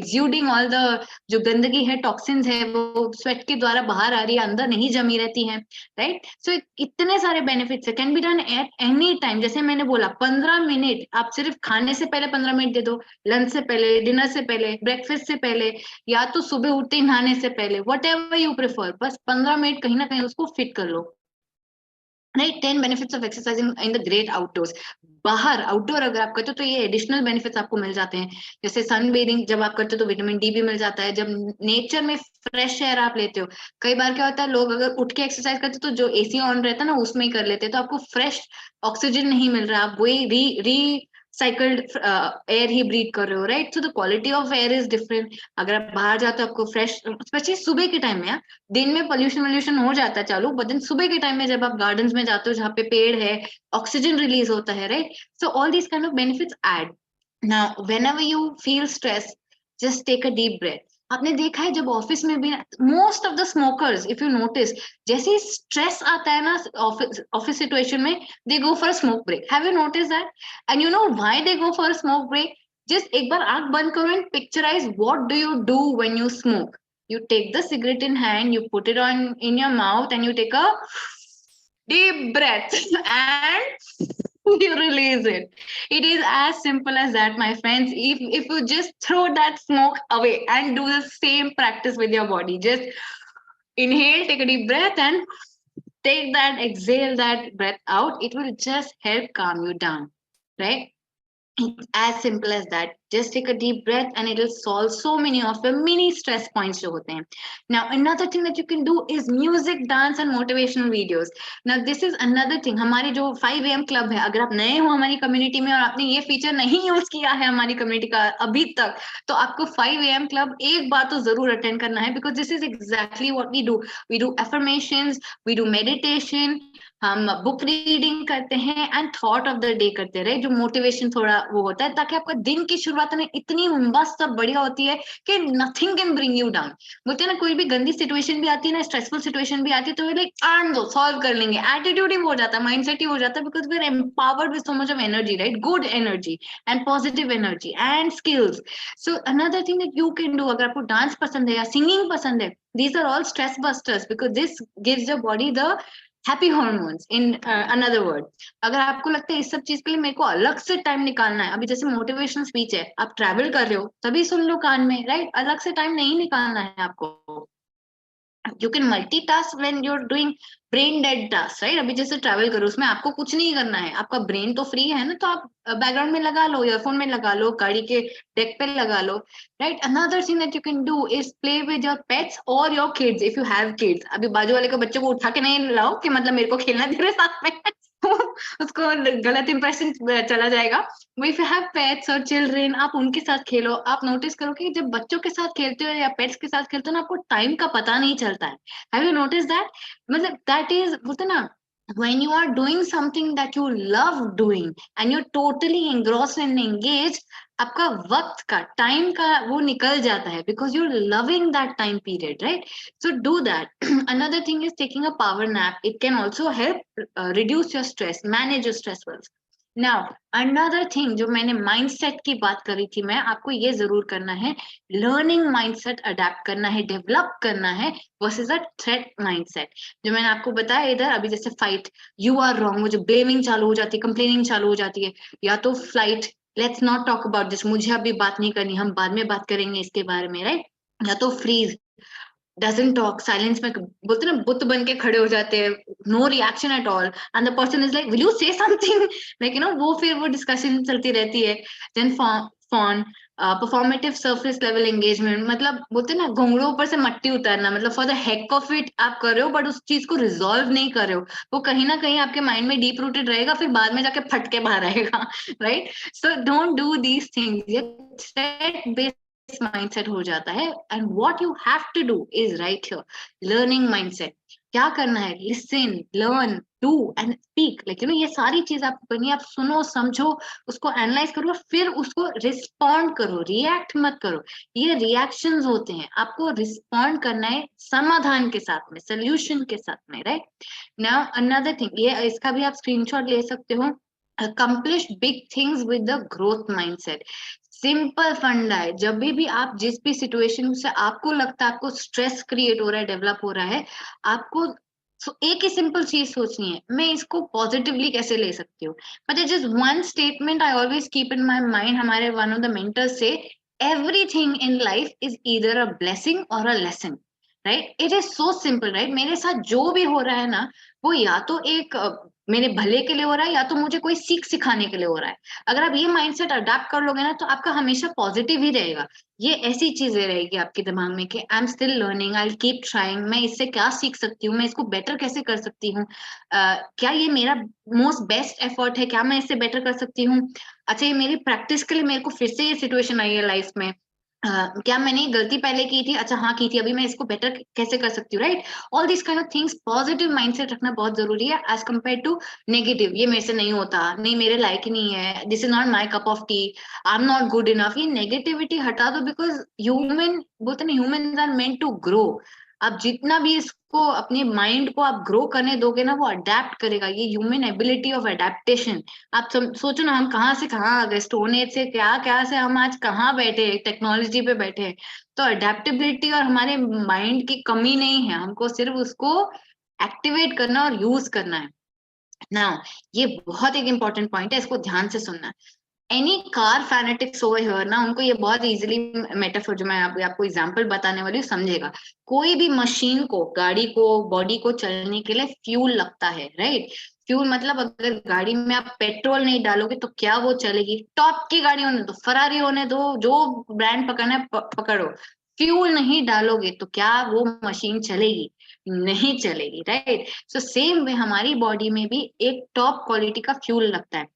exuding all the जो गंदगी है, टॉक्सिन्स है, वो स्वेट के द्वारा बाहर आ रही है, अंदर नहीं जमी रहती है. राइट, सो इतने सारे बेनिफिट्स है. Can be done at any time. जैसे मैंने बोला 15 मिनट आप सिर्फ खाने से पहले 15 मिनट दे दो, लंच से पहले, डिनर से पहले, ब्रेकफास्ट से पहले, या तो सुबह उठते ही नहाने से पहले, वट एवर यू प्रेफर. बस 15 मिनट कहीं ना कहीं उसको फिट कर लो. Right, 10 benefits of exercising in the great outdoors. बाहर आउटडोर अगर आप करते हो तो ये एडिशनल बेनिफिट्स आपको मिल जाते हैं. जैसे सन बेदिंग जब आप करते हो तो विटामिन डी भी मिल जाता है. जब नेचर में फ्रेश एयर आप लेते हो, कई बार क्या होता है लोग अगर उठ के एक्सरसाइज करते हो तो जो एसी ऑन रहता है ना उसमें ही कर लेते हैं, तो आपको फ्रेश ऑक्सीजन नहीं मिल रहा, आप वही री साइकिल्ड एयर ही ब्रीथ कर रहे हो. Right, so the quality of air is different. अगर आप बाहर जाते हो आपको फ्रेश, स्पेशली सुबह के टाइम में, दिन में पोल्यूशन वोल्यूशन हो जाता है चालू, बट दिन सुबह के टाइम में जब आप गार्डन्स में जाते हो जहाँ पे पेड़ है, ऑक्सीजन रिलीज होता है. Right, so all these kind of benefits add. Now whenever you feel stress, just take a deep breath. आपने देखा है जब ऑफिस में भी, most of the smokers if you notice, जैसे ही स्ट्रेस आता है ना ऑफिस सिचुएशन में, they go for a smoke break. Have you notice that? And you know why they go for a smoke break? Just एक बार आंख बंद करो and picturize what do you do when you smoke. You take the cigarette in hand, you put it on in your mouth, and you take a deep breath and you release it. It is as simple as that, my friends. If you just throw that smoke away and do the same practice with your body, just inhale, take a deep breath, and take that, exhale that breath out, it will just help calm you down, right? It's as simple as that. Just take a deep breath and it will solve so many of the mini stress points जो होते हैं. Now another thing that you can do is music, dance and motivational videos. Now this is another thing. हमारे जो 5 AM club है, अगर आप नए हो हमारी कम्युनिटी में और आपने ये फीचर नहीं यूज किया है हमारी कम्युनिटी का अभी तक, तो आपको 5 AM club एक बार तो जरूर अटेंड करना है, because this is exactly what we do. We do affirmations, we do meditation, हम बुक रीडिंग करते हैं and thought of the day करते रहे, जो मोटिवेशन थोड़ा वो होता है, ताकि आपका दिन की शुरुआत में इतनी मस्त बढ़िया होती है कि nothing can bring you down. बोलते हैं ना, कोई भी गंदी सिचुएशन भी आती है ना, स्ट्रेसफुल सिचुएशन भी आती है, तो लाइक आन दो, सॉल्व कर लेंगे, एटीट्यूड ही हो जाता है, माइंडसेट ही हो जाता है, because we are empowered with so much of energy, right? Good energy and positive energy and skills. So another thing that you can do, अगर आपको डांस पसंद है या सिंगिंग पसंद है, these are all stress busters because this gives your body the happy hormones in another word. अगर आपको लगता है इस सब चीज के लिए मेरे को अलग से टाइम निकालना है, अभी जैसे मोटिवेशनल स्पीच है, आप ट्रैवल कर रहे हो तभी सुन लो कान में, राइट? अलग से टाइम नहीं निकालना है आपको. You can multitask when you're doing brain dead tasks, right? अभी जैसे ट्रैवल करो, उसमें आपको कुछ नहीं करना है, आपका ब्रेन तो फ्री है ना, तो आप बैकग्राउंड में लगा लो, ईयरफोन में लगा लो, गाड़ी के डेक पे लगा लो, right? Another thing that you can do is play with your pets और your kids if you have kids. अभी बाजू वाले को बच्चों को उठा के नहीं लाओ कि मतलब मेरे को खेलना दे रहे साथ में उसको गलत इंप्रेशन चला जाएगा. इफ यू हैव पेट्स और चिल्ड्रन, आप उनके साथ खेलो. आप नोटिस करो कि जब बच्चों के साथ खेलते हो या पेट्स के साथ खेलते हो ना, आपको टाइम का पता नहीं चलता है. Have you notice that? मतलब दैट इज, बोलते ना, when you are doing something that you love doing and you're totally engrossed and engaged, आपका वक्त का टाइम का वो निकल जाता है because you're loving that time period, right? So do that. Another thing is taking a power nap. It can also help reduce your stress, manage your stress levels. Now another thing जो मैंने mindset की बात करी थी, मैं आपको ये जरूर करना है, learning mindset adapt करना है, develop करना है versus a threat mindset. जो मैंने आपको बताया इधर अभी, जैसे फाइट, यू आर रॉन्ग, वो जो ब्लेमिंग चालू हो जाती है, कंप्लेनिंग चालू हो जाती है, या तो flight, let's not talk about this, मुझे अभी बात नहीं करनी, हम बाद में बात करेंगे इसके बारे में, राइट? या तो फ्रीज, डजंट टॉक, साइलेंस में बोलते ना बुत बन के खड़े हो जाते हैं, no reaction at all, and the person is like will you say something, like वो फिर वो डिस्कशन चलती रहती है. Then fawn performative surface level engagement, मतलब बोलते ना घुंगरू ऊपर से मट्टी उतारना, मतलब for the heck of it आप कर रहे हो बट उस चीज को रिजॉल्व नहीं कर रहे हो, वो कहीं ना कहीं आपके माइंड में डीप रूटेड रहेगा, फिर बाद में जाके फट के बाहर आएगा, right? So don't do these things, ये थ्रेट बेस्ड mindset हो जाता है. And what you have to do is right here, learning mindset. क्या करना है? Listen, learn, do and speak. like ये सारी चीज आपको करनी है. आप सुनो, समझो, उसको एनालाइज करो, फिर उसको रिस्पॉन्ड करो, रिएक्ट मत करो. ये रिएक्शंस होते हैं, आपको रिस्पॉन्ड करना है समाधान के साथ में, सोल्यूशन के साथ में, राइट? नाउ अनदर थिंग, ये इसका भी आप स्क्रीनशॉट ले सकते हो. accomplish big things with the growth mindset. Simple फंडा है, जब भी आप जिस भी सिचुएशन से आपको लगता है आपको स्ट्रेस क्रिएट हो रहा है, डेवलप हो रहा है, आपको एक ही सिंपल चीज सोचनी है, मैं इसको पॉजिटिवली कैसे ले सकती हूँ. But it is one statement I always keep in my mind. हमारे वन ऑफ द मेंटर्स से, everything in life is either a blessing और a lesson, right? It is so simple, right? मेरे साथ जो भी हो रहा है ना, वो या तो एक मेरे भले के लिए हो रहा है, या तो मुझे कोई सीख सिखाने के लिए हो रहा है. अगर आप ये माइंडसेट अडेप्ट कर लोगे ना, तो आपका हमेशा पॉजिटिव ही रहेगा. ये ऐसी चीजें रहेगी आपके दिमाग में कि I am still learning, I keep trying, मैं इससे क्या सीख सकती हूँ, मैं इसको बेटर कैसे कर सकती हूँ, क्या ये मेरा मोस्ट बेस्ट एफर्ट है, क्या मैं इससे बेटर कर सकती हूँ. अच्छा, ये मेरी प्रैक्टिस के लिए मेरे को फिर से ये सिचुएशन आई है लाइफ में, क्या मैंने ये गलती पहले की थी, अच्छा हाँ की थी, अभी मैं इसको बेटर कैसे कर सकती हूँ, right? All this kind of things, positive mindset रखना बहुत जरूरी है एज कम्पेयर टू नेगेटिव. ये मेरे से नहीं होता, नहीं मेरे लायक ही नहीं है, this is not my cup of tea, I am not good enough. ये नेगेटिविटी हटा दो, बिकॉज ह्यूमन, बोलते ना, human are meant to grow. आप जितना भी इसको, अपने माइंड को आप ग्रो करने दोगे ना, वो अडेप्ट करेगा. ये ह्यूमन एबिलिटी ऑफ अडेप्टेशन. आप सोचो ना, हम कहाँ से कहाँ आ गए, स्टोन एज से क्या क्या से हम आज कहाँ बैठे, टेक्नोलॉजी पे बैठे हैं. तो अडेप्टेबिलिटी और हमारे माइंड की कमी नहीं है, हमको सिर्फ उसको एक्टिवेट करना और यूज करना है ना. ये बहुत एक इंपॉर्टेंट पॉइंट है, इसको ध्यान से सुनना. Any car fanatics over here ना, उनको ये बहुत इजीली मेटाफोर, जो मैं आपको एग्जांपल बताने वाली हूँ, समझेगा. कोई भी मशीन को, गाड़ी को, बॉडी को चलने के लिए फ्यूल लगता है, राइट? फ्यूल मतलब अगर गाड़ी में आप पेट्रोल नहीं डालोगे तो क्या वो चलेगी? टॉप की गाड़ी होने दो, फरारी होने दो, जो ब्रांड पकड़ना है पकड़ो, फ्यूल नहीं डालोगे तो क्या वो मशीन चलेगी? नहीं चलेगी, राइट? सो सेम वे हमारी बॉडी में भी एक टॉप क्वालिटी का फ्यूल लगता है.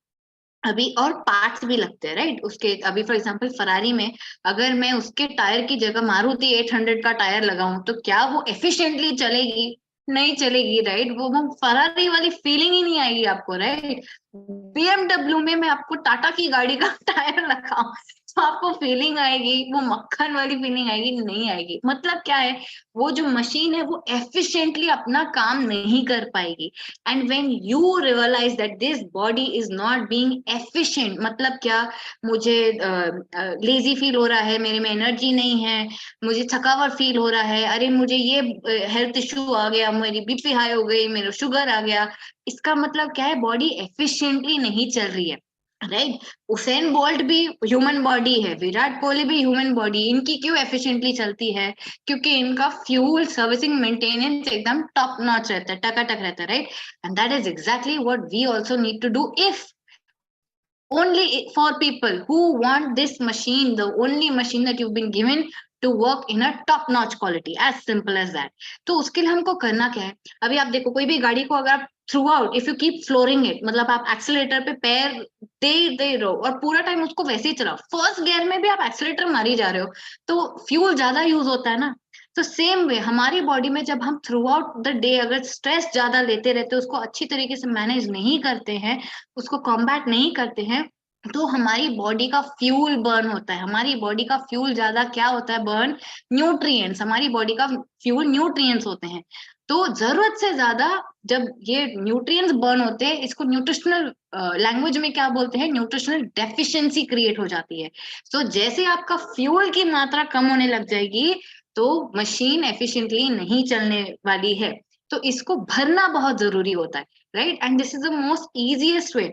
अभी और पार्ट्स भी लगते हैं, राइट? उसके अभी फॉर एग्जांपल फरारी में, अगर मैं उसके टायर की जगह मारुति 800 का टायर लगाऊं, तो क्या वो एफिशिएंटली चलेगी? नहीं चलेगी, राइट? वो फरारी वाली फीलिंग ही नहीं आएगी आपको, राइट? बीएमडब्ल्यू में मैं आपको टाटा की गाड़ी का टायर लगाऊं, तो आपको फीलिंग आएगी, वो मक्खन वाली फीलिंग आएगी? नहीं आएगी. मतलब क्या है, वो जो मशीन है वो एफिशिएंटली अपना काम नहीं कर पाएगी. And when you realize that this body is not being efficient, मतलब क्या, मुझे लेजी फील हो रहा है, मेरे में एनर्जी नहीं है, मुझे थकावट फील हो रहा है, अरे मुझे ये हेल्थ इश्यू आ गया, मेरी बीपी हाई हो गई, मेरा शुगर आ गया, इसका मतलब क्या है, बॉडी एफिशिएंटली नहीं चल रही है, राइट? उसेन बोल्ट भी ह्यूमन बॉडी है, विराट कोहली भी ह्यूमन बॉडी, इनकी क्यों एफिशिएंटली चलती है? क्योंकि इनका फ्यूल सर्विसिंग मेंटेनेंस एकदम टॉप नॉच रहता है, टकाटक रहता है, right? And that is exactly what we also need to do, if only for people who want this machine, the only machine that you've been given to work in a top notch quality, as simple as that. तो उसके लिए हमको करना क्या है? अभी आप देखो, कोई भी गाड़ी को अगर आप through out, if you keep flooring it, मतलब आप एक्सीलेटर पे पैर दे रहो और पूरा टाइम उसको वैसे ही चलाओ, फर्स्ट गियर में भी आप एक्सीलेटर मारी जा रहे हो, तो फ्यूल ज्यादा यूज होता है ना. तो सेम वे हमारी बॉडी में जब हम थ्रू आउट द डे अगर स्ट्रेस ज्यादा लेते रहते हैं, उसको अच्छी तरीके से मैनेज नहीं करते हैं, उसको कॉम्बैट नहीं करते हैं, तो हमारी बॉडी का फ्यूल बर्न होता है। हमारी बॉडी का फ्यूल ज्यादा क्या होता है बर्न? न्यूट्रिएंट्स। हमारी बॉडी का फ्यूल न्यूट्रिएंट्स होते हैं। तो जरूरत से ज्यादा जब ये न्यूट्रिएंट्स बर्न होते हैं, इसको न्यूट्रिशनल लैंग्वेज में क्या बोलते हैं? न्यूट्रिशनल डेफिशिएंसी क्रिएट हो जाती है। तो जैसे आपका फ्यूल की मात्रा कम होने लग जाएगी, तो मशीन एफिशिएंटली नहीं चलने वाली है। तो इसको भरना बहुत जरूरी होता है, right? And this is the most easiest way.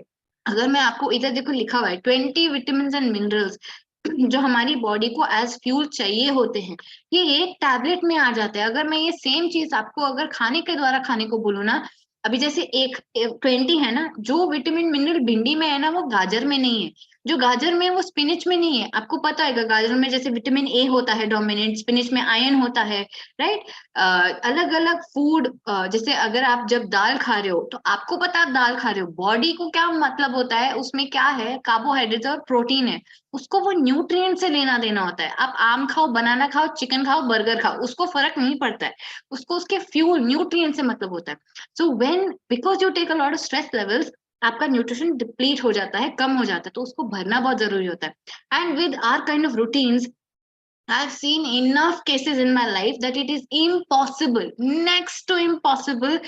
अगर मैं आपको इधर देखो लिखा हुआ है 20 विटामिन एंड मिनरल्स जो हमारी बॉडी को एज फ्यूल चाहिए होते हैं, ये एक टैबलेट में आ जाते हैं। अगर मैं ये सेम चीज आपको अगर खाने के द्वारा खाने को बोलूँ ना, अभी जैसे एक 20 है ना, जो विटामिन मिनरल भिंडी में है ना, वो गाजर में नहीं है। जो गाजर में है वो स्पिनिच में नहीं है। आपको पता है गाजर में जैसे विटामिन ए होता है डोमिनेंट, स्पिनिच में आयरन होता है, राइट? अलग अलग फूड, जैसे अगर आप जब दाल खा रहे हो तो आपको पता है आप दाल खा रहे हो, बॉडी को क्या मतलब होता है, उसमें क्या है? कार्बोहाइड्रेट और प्रोटीन है। उसको वो न्यूट्रिएंट से लेना देना होता है। आप आम खाओ, बनाना खाओ, चिकन खाओ, बर्गर खाओ, उसको फर्क नहीं पड़ता है। उसको उसके फ्यूल न्यूट्रिएंट से मतलब होता है। So when because you take a lot of stress levels, आपका न्यूट्रिशन डिप्लीट हो जाता है, कम हो जाता है, तो उसको भरना बहुत जरूरी होता है। And with our kind of routines, I've seen enough cases in my life that it is impossible, next to impossible,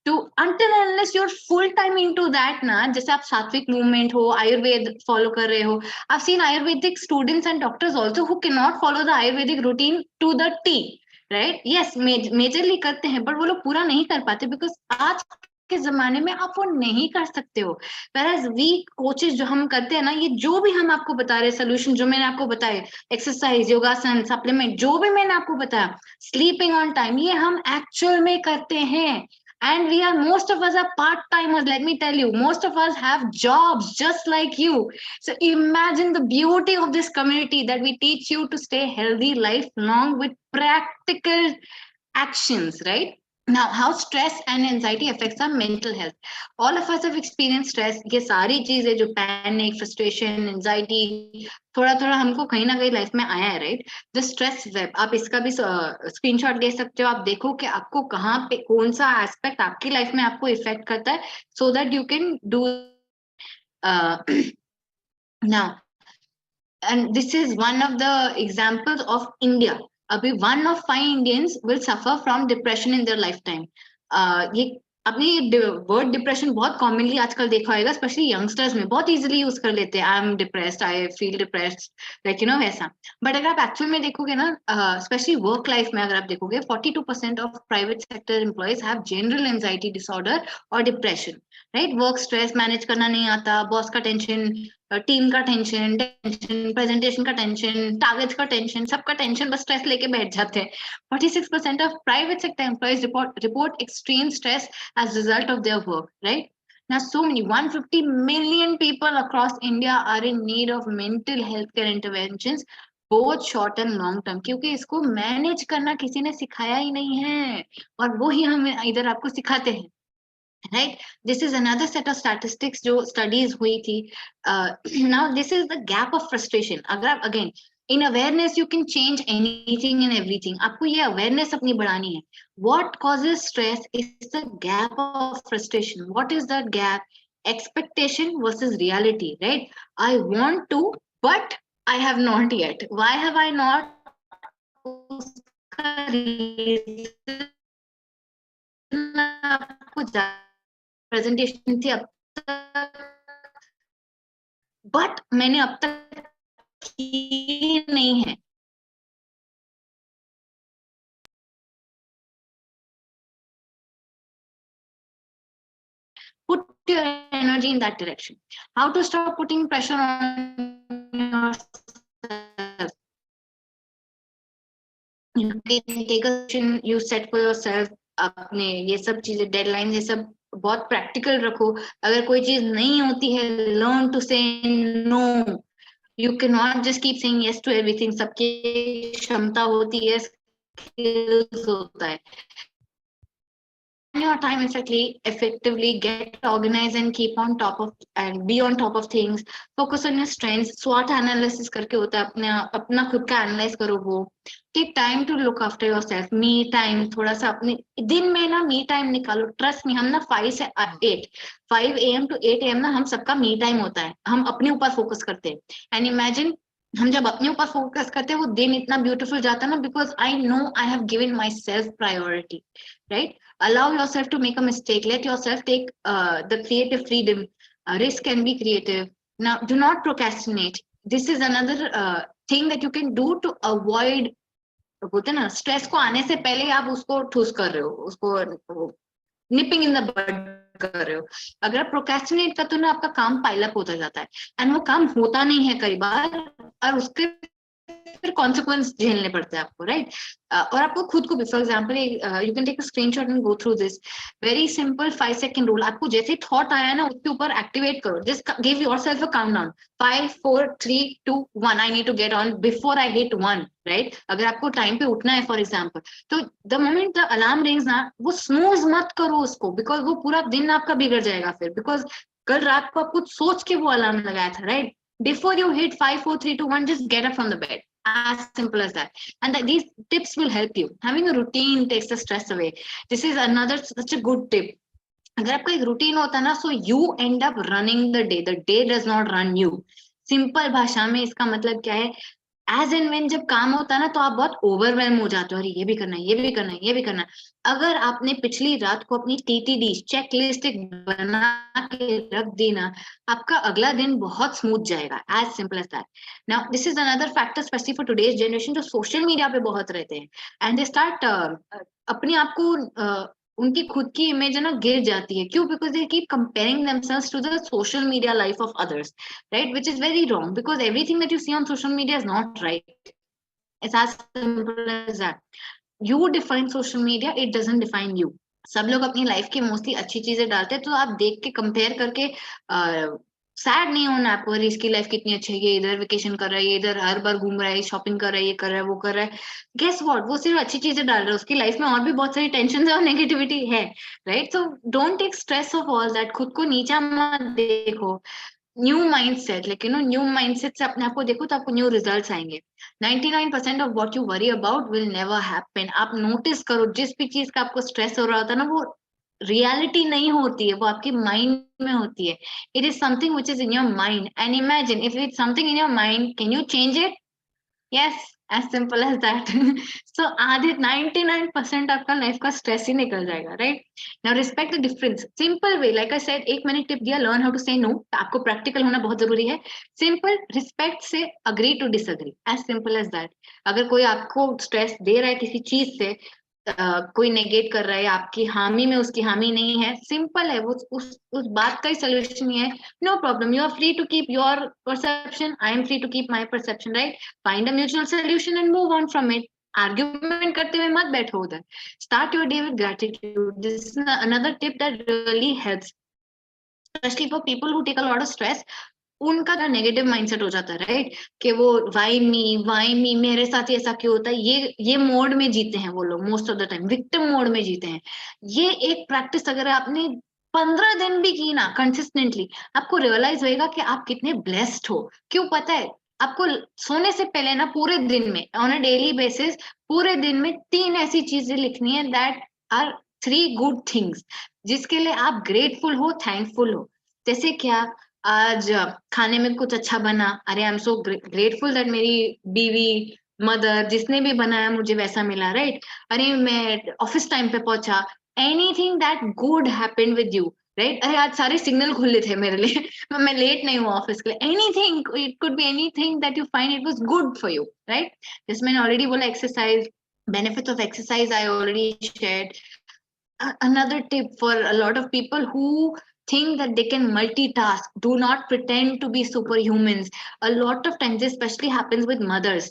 to until and unless you're full time into that ना, जैसे आप सात्विक मूवमेंट हो, आयुर्वेद फॉलो कर रहे हो। I've seen Ayurvedic students and doctors also who cannot follow the Ayurvedic routine to the T, right? Yes, majorly करते हैं, बट वो लोग पूरा नहीं कर पाते बिकॉज आज के जमाने में आप वो नहीं कर सकते हो। whereas वी कोचेस जो हम करते हैं ना, ये जो भी हम आपको बता रहे सोल्यूशन जो मैंने आपको बताए, एक्सरसाइज, योगासन, सप्लीमेंट, जो भी मैंने आपको बताया, स्लीपिंग ऑन टाइम, ये हम एक्चुअल में करते हैं। And we are, most of us are part timers. Let me tell you, most of us have jobs just like you. So imagine the beauty of this community, that we teach you to stay healthy lifelong with practical actions, right? Now, how stress and anxiety affects our mental health. All of us have experienced stress. ये सारी चीजें जो पैनिक, फ्रस्ट्रेशन, एंजाइटी, थोड़ा थोड़ा हमको कहीं ना कहीं लाइफ में आया है, राइट? द स्ट्रेस वेब, आप इसका भी स्क्रीनशॉट ले सकते हो। आप देखो कि आपको कहाँ पे कौन सा एस्पेक्ट आपकी लाइफ में आपको इफेक्ट करता है, सो that you can do now. And this is one of the examples of India. अभी 1 of 5 Indians will suffer from depression in their lifetime. ये आपने ये वर्ड डिप्रेशन बहुत कॉमनली आजकल देखा होगा, स्पेशली यंगस्टर्स में बहुत इजीली यूज कर लेते हैं, I am depressed, I feel depressed, like वैसा। बट अगर आप एक्चुअल में देखोगे ना, स्पेशली वर्क लाइफ में अगर आप देखोगे, 42% of private sector employees have general anxiety disorder और depression, right? Work stress manage करना नहीं आता, बॉस का टेंशन, टीम का टेंशन, प्रेजेंटेशन का टेंशन, टारगेट्स का टेंशन, सबका टेंशन, बस स्ट्रेस लेके बैठ जाते हैं। 46% of private sector employees report extreme stress as a result of their work, right? Now, so many 150 million people across India are in need of mental health care interventions, both short and long term, क्योंकि इसको मैनेज करना किसी ने सिखाया ही नहीं है, और वो ही हम इधर आपको सिखाते हैं, right? This is another set of statistics जो studies हुई थी। Now this is the gap of frustration. अगर again in awareness you can change anything and everything. आपको ये awareness अपनी बढ़ानी है। What causes stress is the gap of frustration. What is that gap? Expectation versus reality, right? I want to, but I have not yet. Why have I not? उसका reason आपको प्रेजेंटेशन थी अब तक, बट मैंने अब तक की नहीं है। Put your energy in that direction. How to stop putting pressure on yourself? You can take a action you set for yourself. अपने ये सब चीजें, डेडलाइन, ये सब बहुत प्रैक्टिकल रखो। अगर कोई चीज नहीं होती है, learn to say no. You can not just keep saying yes to everything. सबकी क्षमता होती है, स्किल्स होता है। your time effectively, get organized and keep on top of and be on top of things. Focus on your strengths. SWOT analysis करके होता है, अपने अपना खुद का एनालाइज करो वो. Take time to look after yourself. Me time, थोड़ा सा अपने दिन में ना me time निकालो. Trust me, हम ना 5 से 8 5 AM to 8 AM ना हम सबका me time होता है. हम अपने ऊपर फोकस करते हैं. एंड इमेजिन हम जब अपने ऊपर फोकस करते हैं वो दिन इतना ब्यूटीफुल जाता है ना, because I know I have given my self priority, right. Allow yourself to make a mistake. Let yourself take the creative freedom. Risk and be creative. Now, do not procrastinate. This is another thing that you can do to avoid, बोलते ना, स्ट्रेस को आने से पहले आप उसको ठूस कर रहे हो, उसको निपिंग इन द बड कर रहे हो. अगर आप प्रोक्रेस्टिनेट करते हो ना, आपका काम पाइल अप होता जाता है एंड वो काम होता नहीं है कई बार, और उसके फिर कॉन्सिक्वेंस झेलने पड़ते हैं आपको, राइट. और आपको खुद को भी, for example, you can take a screenshot and go through this very simple 5 second rule. आपको जैसे थॉट आया ना उसके ऊपर एक्टिवेट करो. Just give yourself a countdown. 5 4 3 2 1. I need to get on before I hit 1, right. अगर आपको टाइम पे उठना है फॉर एग्जाम्पल, तो the moment the alarm rings ना, वो स्नूज मत करो उसको, बिकॉज वो पूरा दिन आपका बिगड़ जाएगा फिर, बिकॉज कल रात को आप कुछ सोच के वो अलार्म लगाया था, right. Before you hit 5 4 3 2 1, just get up from the bed. As simple as that. And these tips will help you. Having a routine takes the stress away. This is another such a good tip. अगर आपका एक रूटीन होता है ना, so you and up running the day does not run you. Simple भाषा में इसका मतलब क्या है, एज एंड व्हेन जब काम होता है ना, तो आप बहुत ओवरवेलम हो जाते हो. अरे ये भी करना है, ये भी करना है, ये भी करना है. अगर आपने पिछली रात को अपनी टीटीडी चेक लिस्ट बना के रख दी ना, आपका अगला दिन बहुत स्मूथ जाएगा. As simple as that. Now this is another factor, specially for today's generation, जो सोशल मीडिया पे बहुत रहते हैं एंड दे स्टार्ट अपने आप को उनकी खुद की इमेज है ना गिर जाती है. क्यों? Because they keep comparing themselves to the social media life of others, right? Which is very wrong, because everything that you see on social media is not right. It's as simple as that. You define social media, it doesn't define you. सब लोग अपनी लाइफ की मोस्टली अच्छी चीजें डालते हैं, तो आप देख के कंपेयर करके सैड नहीं होना आपको. अरे इसकी लाइफ कितनी अच्छी है, ये इधर वेकेशन कर रहा है, ये इधर हर बार घूम रहा है, शॉपिंग कर रहा है, ये कर रहा है, वो कर रहा है. गेस व्हाट, वो सिर्फ अच्छी चीजें डाल रहा है. उसकी लाइफ में और भी बहुत सारी टेंशन और नेगेटिविटी है, right. So don't take stress of all that. खुद को नीचा मत देखो. New mindset, like new mindset से अपने आप को देखो, तो आपको न्यू रिजल्ट्स आएंगे. 99% of what you worry about will never happen. आप नोटिस करो, जिस भी चीज का आपको स्ट्रेस हो रहा होता है ना, वो रियलिटी नहीं होती है, वो आपके माइंड में होती है. It is something which is in your mind. And imagine if it's something in your mind, can you change it? Yes, as simple as that. So आधे 99% आपका लाइफ का स्ट्रेस ही निकल जाएगा, right. Now respect the difference. Simple way, like I said, एक मैंने टिप दिया, learn how to say no. आपको प्रैक्टिकल होना बहुत जरूरी है. सिंपल रिस्पेक्ट से agree to disagree, as simple as that. अगर कोई आपको स्ट्रेस दे रहा है किसी चीज से, कोई नेगेट कर रहा है आपकी हामी में, उसकी हामी नहीं है, सिंपल है वो, उस बात का ही सोल्यूशन ये है. No problem, you are free to keep your perception, I am free to keep my perception, right. Find a mutual solution and move on from it. Argument करते हुए मत बैठो उधर. Start your day with gratitude. This is another tip that really helps, specially for people who take a lot of stress. उनका ना नेगेटिव माइंडसेट हो जाता है, राइट, कि वो वाई मी, मेरे साथ ही ऐसा क्यों होता है. ये मोड में जीते हैं वो लोग, most of the time victim mode में जीते हैं. ये एक प्रैक्टिस अगर आपने 15 दिन भी की ना कंसिस्टेंटली, आपको रियलाइज होएगा कि आप कितने ब्लेस्ड हो. क्यों पता है? आपको सोने से पहले ना पूरे दिन में, ऑन अ डेली बेसिस, पूरे दिन में 3 ऐसी चीजें लिखनी है दैट आर 3 गुड थिंग्स, जिसके लिए आप ग्रेटफुल हो, थैंकफुल हो. जैसे क्या? आज खाने में कुछ अच्छा बना, अरे I am so grateful that मेरी बीवी, मदर, जिसने भी बनाया मुझे वैसा मिला, राइट. अरे मैं ऑफिस टाइम पे पहुंचा, anything that good happened with you, right. अरे आज सारे सिग्नल खुले थे मेरे लिए, मैं लेट नहीं हुआ ऑफिस के लिए. Anything, it could be anything that you find it was good for you, right. जैसे मैंने ऑलरेडी बोला, exercise, benefits of exercise I already shared. Another tip for a lot of people who think that they can multitask, do not pretend to be superhumans. A lot of times this especially happens with mothers,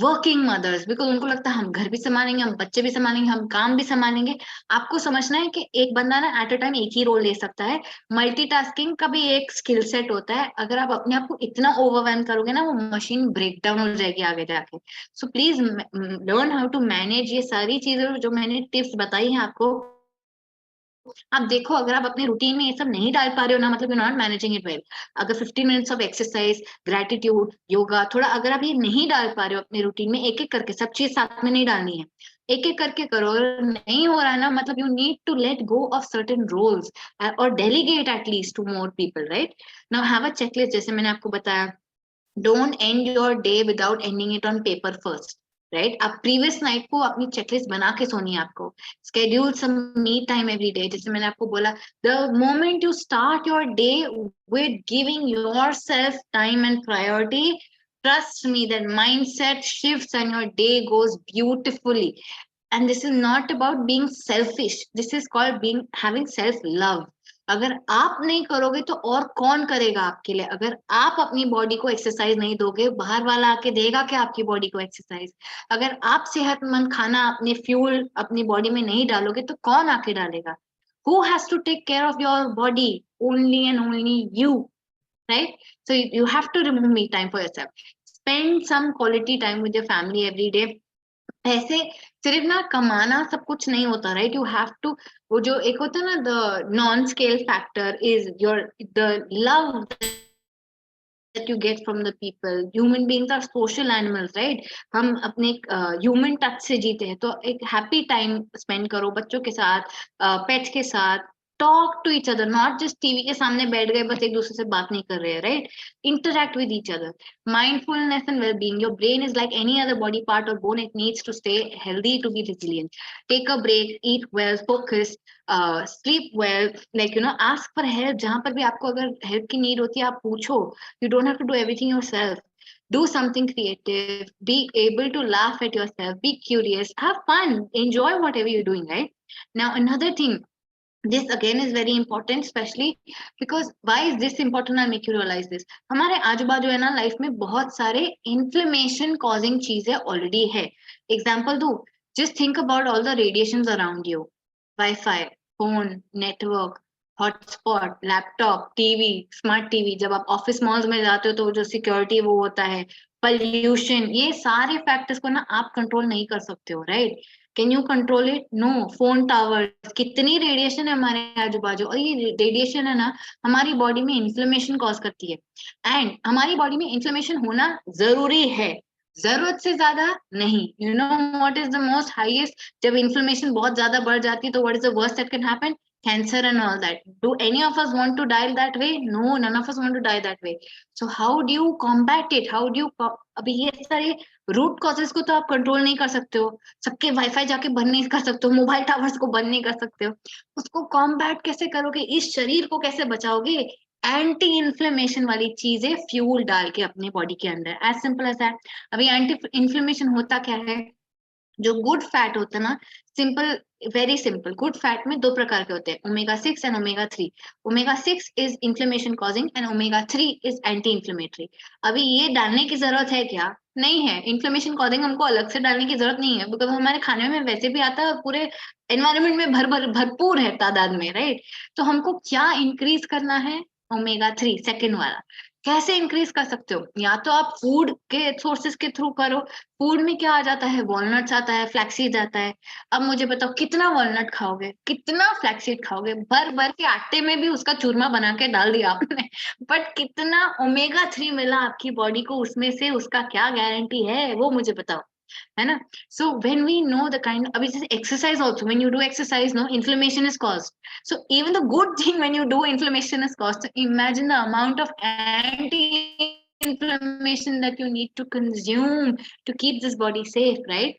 working mothers, because उनको लगता है हम घर भी संभालेंगे, हम बच्चे भी संभालेंगे, हम काम भी संभालेंगे. आपको समझना है कि एक बंदा ना एट अ टाइम एक ही रोल ले सकता है. मल्टीटास्किंग का भी एक स्किल सेट होता है. अगर आप अपने आप को इतना ओवरवेलम करोगे ना, वो मशीन ब्रेक डाउन हो जाएगी आगे जाके. So please learn how to manage ये सारी चीजें जो मैंने टिप्स बताई हैं आपको. आप देखो, अगर आप अपने रूटीन में ये सब नहीं डाल पा रहे हो ना, मतलब you not managing it well. अगर 15 minutes of exercise, gratitude, yoga, थोड़ा अगर आप ये नहीं डाल पा रहे हो अपने रूटीन में, एक एक करके, सब चीज साथ में नहीं डालनी है, एक एक करके करो। अगर नहीं हो रहा है ना, मतलब you need to let go of certain roles और delegate at least two more people, right? Now have a checklist, जैसे मैंने आपको बताया, don't end your day without ending it on paper first, right? आप प्रीवियस नाइट को अपनी चेकलिस्ट बना के सोनी है आपको। Schedule some me time every day, जैसे मैंने आपको बोला, the moment you start your day with giving yourself time and priority, trust me, that mindset shifts and your day goes beautifully. And this is not about being selfish, this is called being having self love. अगर आप नहीं करोगे तो और कौन करेगा आपके लिए? अगर आप अपनी बॉडी को एक्सरसाइज नहीं दोगे, बाहर वाला आके देगा क्या आपकी बॉडी को एक्सरसाइज? अगर आप सेहतमंद खाना, अपने फ्यूल अपनी बॉडी में नहीं डालोगे तो कौन आके डालेगा? Who has to take care of your body? Only and only you, right? So you have to remove me time for yourself. Spend some quality time with your family every day. ऐसे सिर्फ ना कमाना सब कुछ नहीं होता, राइट? यू हैव टू, वो जो एक होता है ना, the non scale factor is your, the love that you get from the people. Human beings are social animals, right? हम अपने ह्यूमन टच से जीते हैं, तो एक हैप्पी टाइम स्पेंड करो बच्चों के साथ, पेट्स के साथ। Talk to each other, not just TV के सामने बैठ गए बस एक दूसरे से बात नहीं कर रहे हैं, right? Interact with each other. Mindfulness and well-being. Your brain is like any other body part or bone. It needs to stay healthy to be resilient. Take a break, eat well, focus, sleep well. Like ask for help. जहां पर भी आपको अगर हेल्प की नीड होती है, आप पूछो. You don't have to do everything yourself. Do something creative. Be able to laugh at yourself. Be curious. Have fun. Enjoy whatever you're doing, right? Now, another thing, this again is very important, especially because why is this important? I'll make you realize this. हमारे आजू बाजू है ना, लाइफ में बहुत सारे inflammation causing चीजें already है. Example दो, just think about all the radiations around you. Wi-Fi, phone, network, hotspot, laptop, TV, smart TV, जब आप ऑफिस मॉल्स में जाते हो तो जो सिक्योरिटी वो होता है, पॉल्यूशन, ये सारे फैक्टर्स को ना आप कंट्रोल नहीं कर सकते हो, right? Can you control it? No. Phone towers, कितनी रेडिएशन है हमारे आजू बाजू, और ये रेडिएशन है ना, हमारी बॉडी में इन्फ्लेमेशन कॉज करती है. एंड हमारी बॉडी में इन्फ्लेमेशन होना जरूरी है, जरूरत से ज्यादा नहीं. You know what is the most highest, जब इन्फ्लेमेशन बहुत ज्यादा बढ़ जाती है तो what is the worst that can happen? Cancer and all that. Do any of us want to die that way? No, none of us want to die that way. So how do you combat it? How do you अभी ये सारे रूट कॉजेस को तो आप कंट्रोल नहीं कर सकते हो. सबके वाईफाई जाके बंद नहीं कर सकते हो, मोबाइल टावर्स को बंद नहीं कर सकते हो. उसको कॉम्बैट कैसे करोगे? इस शरीर को कैसे बचाओगे? एंटी इन्फ्लेमेशन वाली चीजें फ्यूल डाल के अपने बॉडी के अंदर, एज सिंपल एज दैट. अभी एंटी इन्फ्लेमेशन होता क्या है? जो गुड फैट होता है ना, simple, very simple, good fat में दो प्रकार के होते हैं, omega 6 and omega 3. Omega 6 is inflammation causing and omega 3 is anti inflammatory. अभी ये डालने की जरूरत है क्या? नहीं है. इन्फ्लेमेशन कॉजिंग हमको अलग से डालने की जरूरत नहीं है, बिकॉज हमारे खाने में वैसे भी आता है और पूरे एनवायरमेंट में भरपूर है तादाद में, राइट? तो हमको क्या इंक्रीज करना है? ओमेगा 3, सेकेंड वाला. कैसे इंक्रीज कर सकते हो? या तो आप फूड के सोर्सेस के थ्रू करो. फूड में क्या आ जाता है? वॉलनट्स आता है, फ्लैक्सीड आता है. अब मुझे बताओ, कितना वॉलनट खाओगे, कितना फ्लैक्सीड खाओगे? भर भर के आटे में भी उसका चूरमा बना के डाल दिया आपने, बट कितना ओमेगा 3 मिला आपकी बॉडी को उसमें से? उसका क्या गारंटी है, वो मुझे बताओ, है ना? So when we know the kind, अभी जैसे exercise also, when you do exercise, no, inflammation is caused. So even the good thing when you do, inflammation is caused. So imagine the amount of anti-inflammation that you need to consume to keep this body safe, right?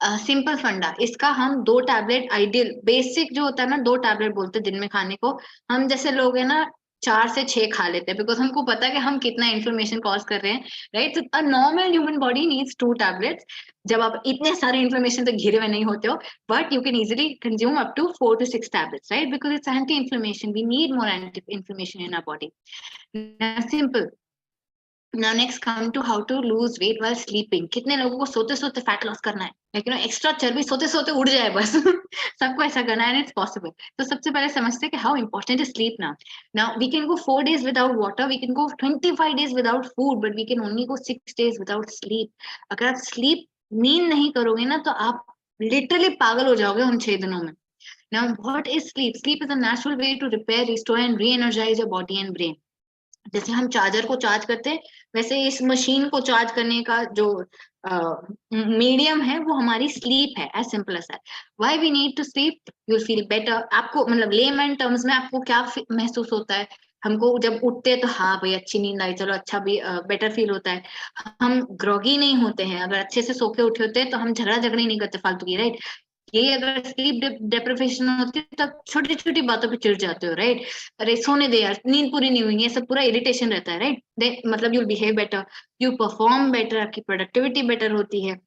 Simple फंडा इसका, हम 2 टैबलेट आइडियल बेसिक जो होता है ना, 2 टैबलेट बोलते हैं दिन में खाने को. हम जैसे लोग है ना 4 से 6 खा लेते हैं, बिकॉज हमको पता है कि हम कितना इन्फ्लेमेशन कॉज कर रहे हैं, right? A normal human body needs 2 tablets. जब आप इतने सारे इन्फ्लेमेशन तक घिरे हुए नहीं होते हो, but you can easily consume up to 4 to 6 tablets, right? Because it's anti inflammation. We need more anti inflammation in our body. Simple. Now next come to how to lose weight while sleeping. कितने लोगों को सोते सोते फैट लॉस करना है, लेकिन एक्स्ट्रा चर्बी सोते सोते उड़ जाए बस. सबको ऐसा करना है, इट्स पॉसिबल. तो सबसे पहले समझते हैं कि how important is sleep. Now we can go 4 days without water, we can go 25 days without food, but we can only go 6 days without sleep. अगर आप स्लीप, नींद नहीं करोगे ना, तो आप लिटरली पागल हो जाओगे उन 6 दिनों में. Now, what is sleep? Sleep is a natural way to repair, restore and re-energize your body and brain. जैसे हम चार्जर को चार्ज करते हैं, वैसे इस मशीन को चार्ज करने का जो मीडियम है वो हमारी स्लीप है, as simple as that. Why we need to sleep? You feel better. आपको मतलब लेमैन टर्म्स में आपको क्या महसूस होता है? हमको जब उठते हैं तो हाँ भाई अच्छी नींद आई, चलो अच्छा भी बेटर फील होता है. हम ग्रॉगी नहीं होते हैं, अगर अच्छे से सो के उठे होते हैं तो हम झगड़ा झगड़ी नहीं करते फालतू की, राइट? यही अगर स्लीप डिप्रिवेशन होती है तब छोटी छोटी बातों पे चिढ़ जाते हो, राइट? अरे सोने दे यार, नींद पूरी नहीं हुई, ये सब पूरा इरिटेशन रहता है, राइट? मतलब you behave better, you perform better, आपकी प्रोडक्टिविटी बेटर होती है,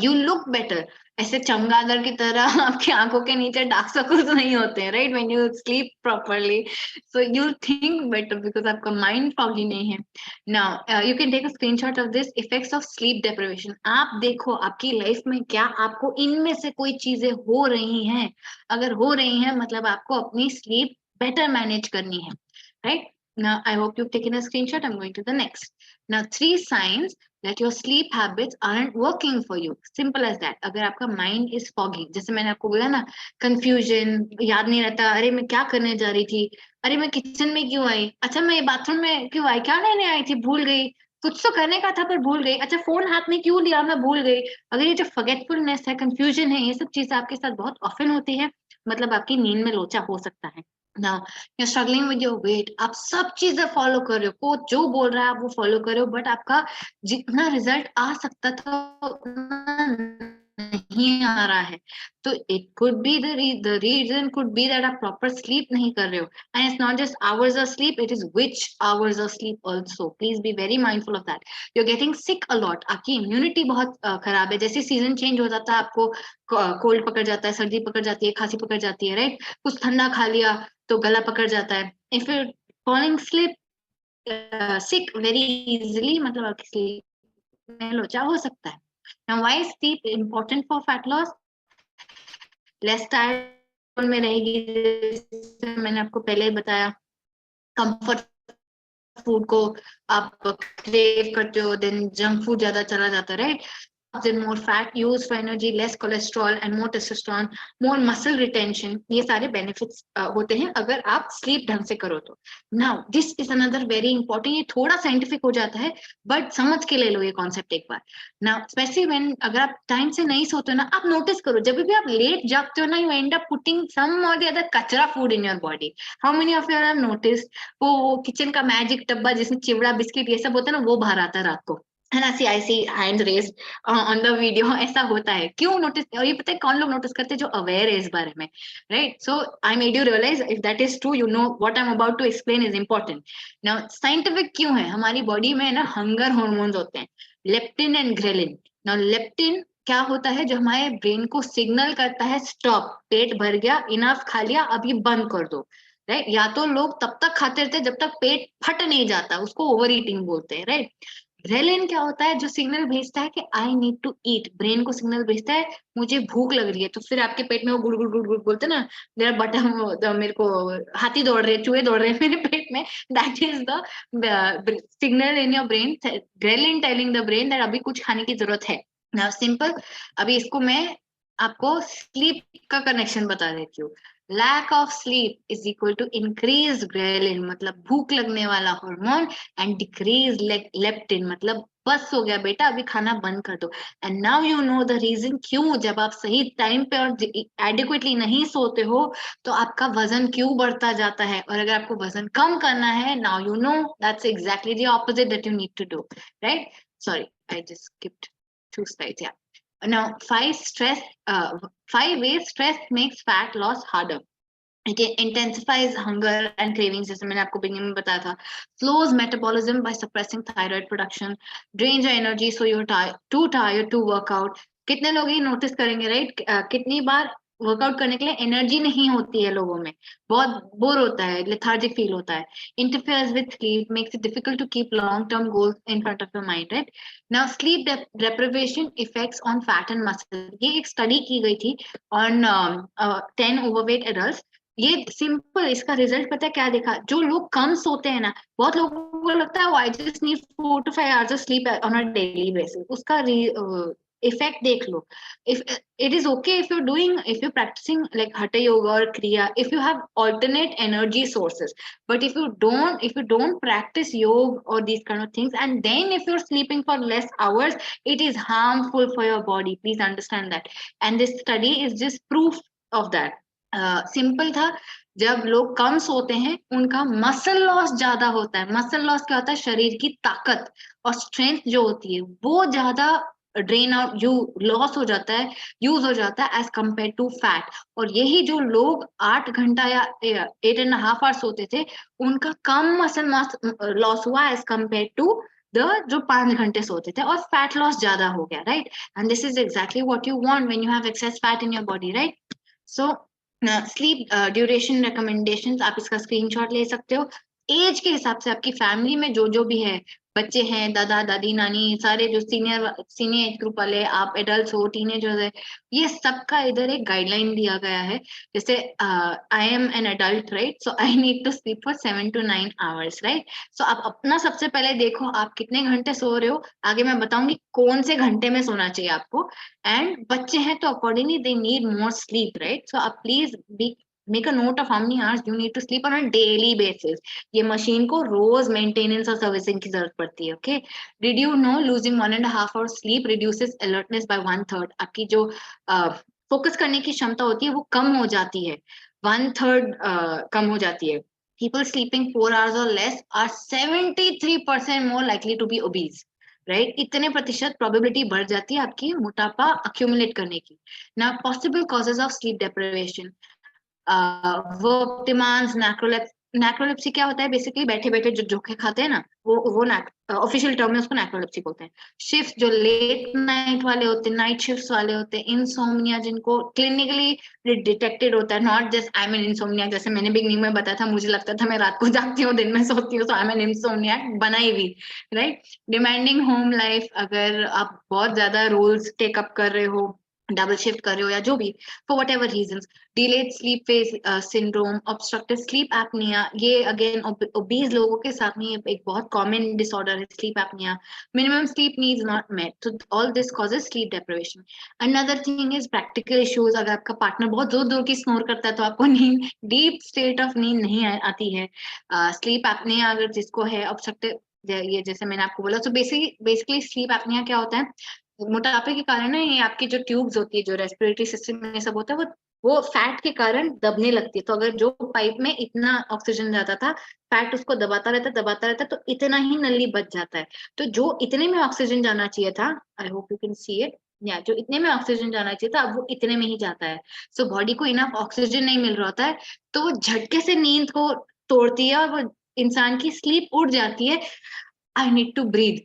यू लुक बेटर. ऐसे चमगादड़ की तरह आपकी आंखों के नीचे डार्क सर्कल्स नहीं होते हैं, right? When you sleep properly, so you think better because आपका माइंड फॉगी नहीं है. Now you can take a screenshot of this effects of sleep deprivation. आप देखो आपकी लाइफ में क्या आपको इनमें से कोई चीजें हो रही हैं. अगर हो रही हैं मतलब आपको अपनी स्लीप better manage करनी है, right? Now, I hope you've taken a screenshot. I'm going to the next. Now, 3 signs that your sleep habits aren't working for you. Simple as that. अगर आपका mind is foggy, जैसे मैंने आपको बोला ना, confusion, याद नहीं रहता, अरे मैं क्या करने जा रही थी, अरे मैं किचन में क्यों आई, अच्छा मैं बाथरूम में क्यों आई, क्या लेने आई थी, भूल गई, कुछ तो करने का था पर भूल गई, अच्छा फोन हाथ में क्यों लिया, मैं भूल गई. अगर ये जो फॉरगेटफुलनेस है, कंफ्यूजन है, ये सब चीजें आपके साथ बहुत ऑफन होती है, मतलब आपकी नींद में लोचा हो सकता है. Now, you're struggling with your weight. आप सब चीजें फॉलो कर रहे हो, कोच जो बोल रहा है आप वो फॉलो कर रहे हो, बट आपका जितना रिजल्ट आ सकता था उतना नहीं आ रहा है. तो it could be the reason could be that आप प्रॉपर स्लीप नहीं कर रहे हो. And it's not just hours of sleep, it is which hours of sleep also. Please be very mindful of that. You are getting sick a lot. आपकी इम्यूनिटी बहुत खराब है. जैसे सीजन चेंज हो जाता है आपको कोल्ड पकड़ जाता है, सर्दी पकड़ जाती है, खांसी पकड़ जाती है, राइट? कुछ ठंडा खा लिया तो गला पकड़ जाता है. If you falling sleep sick very easily, मतलब आपकी स्लीप में लोचा हो सकता है. Now why is sleep important for fat loss? Less tired में रहेगी, जैसे मैंने आपको पहले ही बताया. कंफर्ट फूड को आप क्रेव करते हो, देन जंक फूड ज्यादा चला जाता है, right? Then more fat used for energy, less cholesterol and more testosterone, more muscle retention. ये सारे benefits होते हैं अगर आप sleep ढंग से करो तो. Now, this is another very important. ये थोड़ा scientific हो जाता है, but समझ के ले लो ये concept एक बार. Now, especially when अगर आप time से नहीं सोते हो ना, आप notice करो जब भी आप late जागते हो ना, you end up putting some or the other कचरा food in your body. How many of you have noticed वो किचन का मैजिक डब्बा जिसमें चिवड़ा बिस्किट ये सब होता है ना, वो बाहर आता है रात को, है ना? See I see hand raise on the video. ऐसा होता है क्यों नोटिस? और ये पता है कौन लोग नोटिस करते हैं? जो अवेयर है इस बारे में, right? So I made you realize if that is true, you know what I am about to explain is important. Now scientific क्यों है? हमारी बॉडी में ना हंगर हार्मोन्स होते हैं, leptin and ghrelin. Now leptin क्या होता है? जो हमारे ब्रेन को सिग्नल करता है स्टॉप, पेट भर गया, इनफ खा लिया, अब ये बंद कर दो, राइट? या तो लोग तब तक खाते रहते हैं जब तक पेट फट नहीं जाता, उसको ओवर ईटिंग बोलते हैं, राइट? ग्रेलिन क्या होता है? जो सिग्नल भेजता है कि I need to eat, brain को सिग्नल भेजता है मुझे भूख लग रही है, तो फिर आपके पेट में वो गुड़ गुड़ गुड़ गुड़ बोलते ना, मेरा बटन, मेरे को हाथी दौड़ रहे, चूहे दौड़ रहे हैं मेरे पेट में. That is the signal in your brain, ghrelin telling the brain that अभी कुछ खाने की जरूरत है. नाउ सिंपल, अभी इसको मैं आपको स्लीप का कनेक्शन बता देती हूँ. Lack of sleep is equal to increase ghrelin, मतलब भूख लगने वाला हार्मोन, एंड डिक्रीज लेप्टिन, मतलब बस हो गया बेटा अभी खाना बंद कर दो. And now you know the reason क्यों जब आप सही टाइम पे और एडिक्वेटली नहीं सोते हो तो आपका वजन क्यों बढ़ता जाता है. और अगर आपको वजन कम करना है, now you know that's exactly the opposite that you need to do, right? Sorry, I just skipped 2 slides. Yeah. Now, 5 ways stress makes fat loss harder. It intensifies hunger and cravings, जैसे मैंने आपको beginning में बताया था. Slows metabolism by suppressing thyroid production. Drains your energy so you're too tired to work out. कितने लोग ये नोटिस करेंगे, राइट? कितनी बार वर्कआउट करने के लिए एनर्जी नहीं होती है लोगों में, बहुत बोर होता है, लेथार्जिक फील होता है. Interferes with sleep, makes it difficult to keep long-term goals in front of your mind, right? Now, sleep deprivation effects on fat and muscle. ये एक स्टडी की गई थी on 10 overweight adults. ये सिंपल, इसका रिजल्ट पता है क्या देखा? जो लोग कम सोते हैं ना, बहुत लोगों को लगता है I just need 4 to 5 hours of sleep on a daily basis. उसका इफेक्ट देख लो. If it is okay if you're practicing like hatha yoga or kriya, if you have alternate energy sources, but if you don't practice yoga or these kind of things, and then if you're sleeping for less hours, it is harmful for your body. Please understand that. And this study is just proof of that. Simple था. जब लोग कम सोते हैं उनका मसल लॉस ज्यादा होता है. मसल लॉस क्या होता है? शरीर की ताकत और स्ट्रेंथ जो होती है वो ज्यादा ड्रेन आउट यू लॉस हो जाता है, यूज हो जाता है एज कम्पेयर टू फैट. और यही जो लोग 8 घंटा या 8.5 आवर सोते थे उनका कम मसल लॉस हुआ एज कम्पेयर टू द जो 5 घंटे सोते थे, और फैट लॉस ज्यादा हो गया. Right. And this is exactly what you want when you have access fat in your body. Right. So sleep duration recommendations आप इसका स्क्रीनशॉट ले सकते हो. एज के हिसाब से आपकी फैमिली में जो जो भी है, बच्चे हैं, दादा दादी नानी, सारे जो सीनियर एज ग्रुप वाले, आप एडल्ट हो, टीनेजर्स है, ये सबका इधर एक गाइडलाइन दिया गया है. जैसे I am an adult, right, so I need to sleep for 7 to 9 hours, right. So आप अपना सबसे पहले देखो आप कितने घंटे सो रहे हो. आगे मैं बताऊंगी कौन से घंटे में सोना चाहिए आपको. एंड बच्चे हैं तो accordingly they need more sleep, right. So आप please be make a note of how many hours you need to sleep on a daily basis. ये मशीन को रोज मेंटेनेंस और सर्विसिंग की जरूरत पड़ती है. Okay. Did you know losing 1.5 hours sleep reduces alertness by 1/3. आपकी जो फोकस करने की क्षमता होती है वो कम हो जाती है, 1/3 कम हो जाती है. People sleeping 4 hours or less are 73% more likely to be obese. Right. इतने प्रतिशत प्रोबेबिलिटी बढ़ जाती है आपकी मोटापा अक्यूमुलेट करने की. ना possible causes of sleep deprivation, work demands, narcolepsy क्या होता है? बेसिकली बैठे बैठे जो धोखे खाते हैं ना, वो ऑफिशियल टर्म में उसको नैक्रोलेप्सी बोलते हैं. शिफ्ट जो लेट नाइट वाले होते हैं, नाइट शिफ्ट्स वाले होते हैं, इंसोम्निया जिनको क्लिनिकली डिटेक्टेड होता है, not just I mean insomnia. जैसे मैंने बिगनिंग में बताया था, मुझे लगता था मैं रात को जागती हूँ दिन में सोती हूँ, तो आई मीन इंसोम्निया बनाई हुई. राइट. डिमांडिंग होम लाइफ, अगर आप बहुत ज्यादा रोल्स टेकअप कर रहे हो, डबल शिफ्ट कर रहे हो या जो भी, for whatever reason. Delayed sleep phase syndrome, obstructive sleep apnoea, ये अगेन ओबीज लोगों के साथ में एक बहुत कॉमन डिसऑर्डर है, sleep apnoea. Minimum sleep needs not met, तो all this causes sleep deprivation. Another thing is practical issues. अगर आपका पार्टनर बहुत जोर जोर की स्नोर करता है तो आपको नींद, डीप स्टेट ऑफ नींद नहीं आती है. स्लीप एपनिया अगर जिसको है, ऑब्स्ट्रक्टिव, ये जैसे मैंने आपको बोला, तो बेसिकली स्लीप एपनिया क्या होता है? मोटापे के कारण ना ये आपकी जो ट्यूब्स होती है, जो रेस्पिरेटरी सिस्टम में सब होता है, वो फैट के कारण दबने लगती है. तो अगर जो पाइप में इतना ऑक्सीजन जाता था, फैट उसको दबाता रहता, तो इतना ही नली बच जाता है. तो जो इतने में ऑक्सीजन जाना चाहिए था, आई hope you can see it, या जो इतने में ऑक्सीजन जाना चाहिए था, अब वो इतने में ही जाता है. सो बॉडी को इनफ ऑक्सीजन नहीं मिल रहा होता है, तो वो झटके से नींद को तोड़ती है और वो इंसान की स्लीप उड़ जाती है. I need to breathe.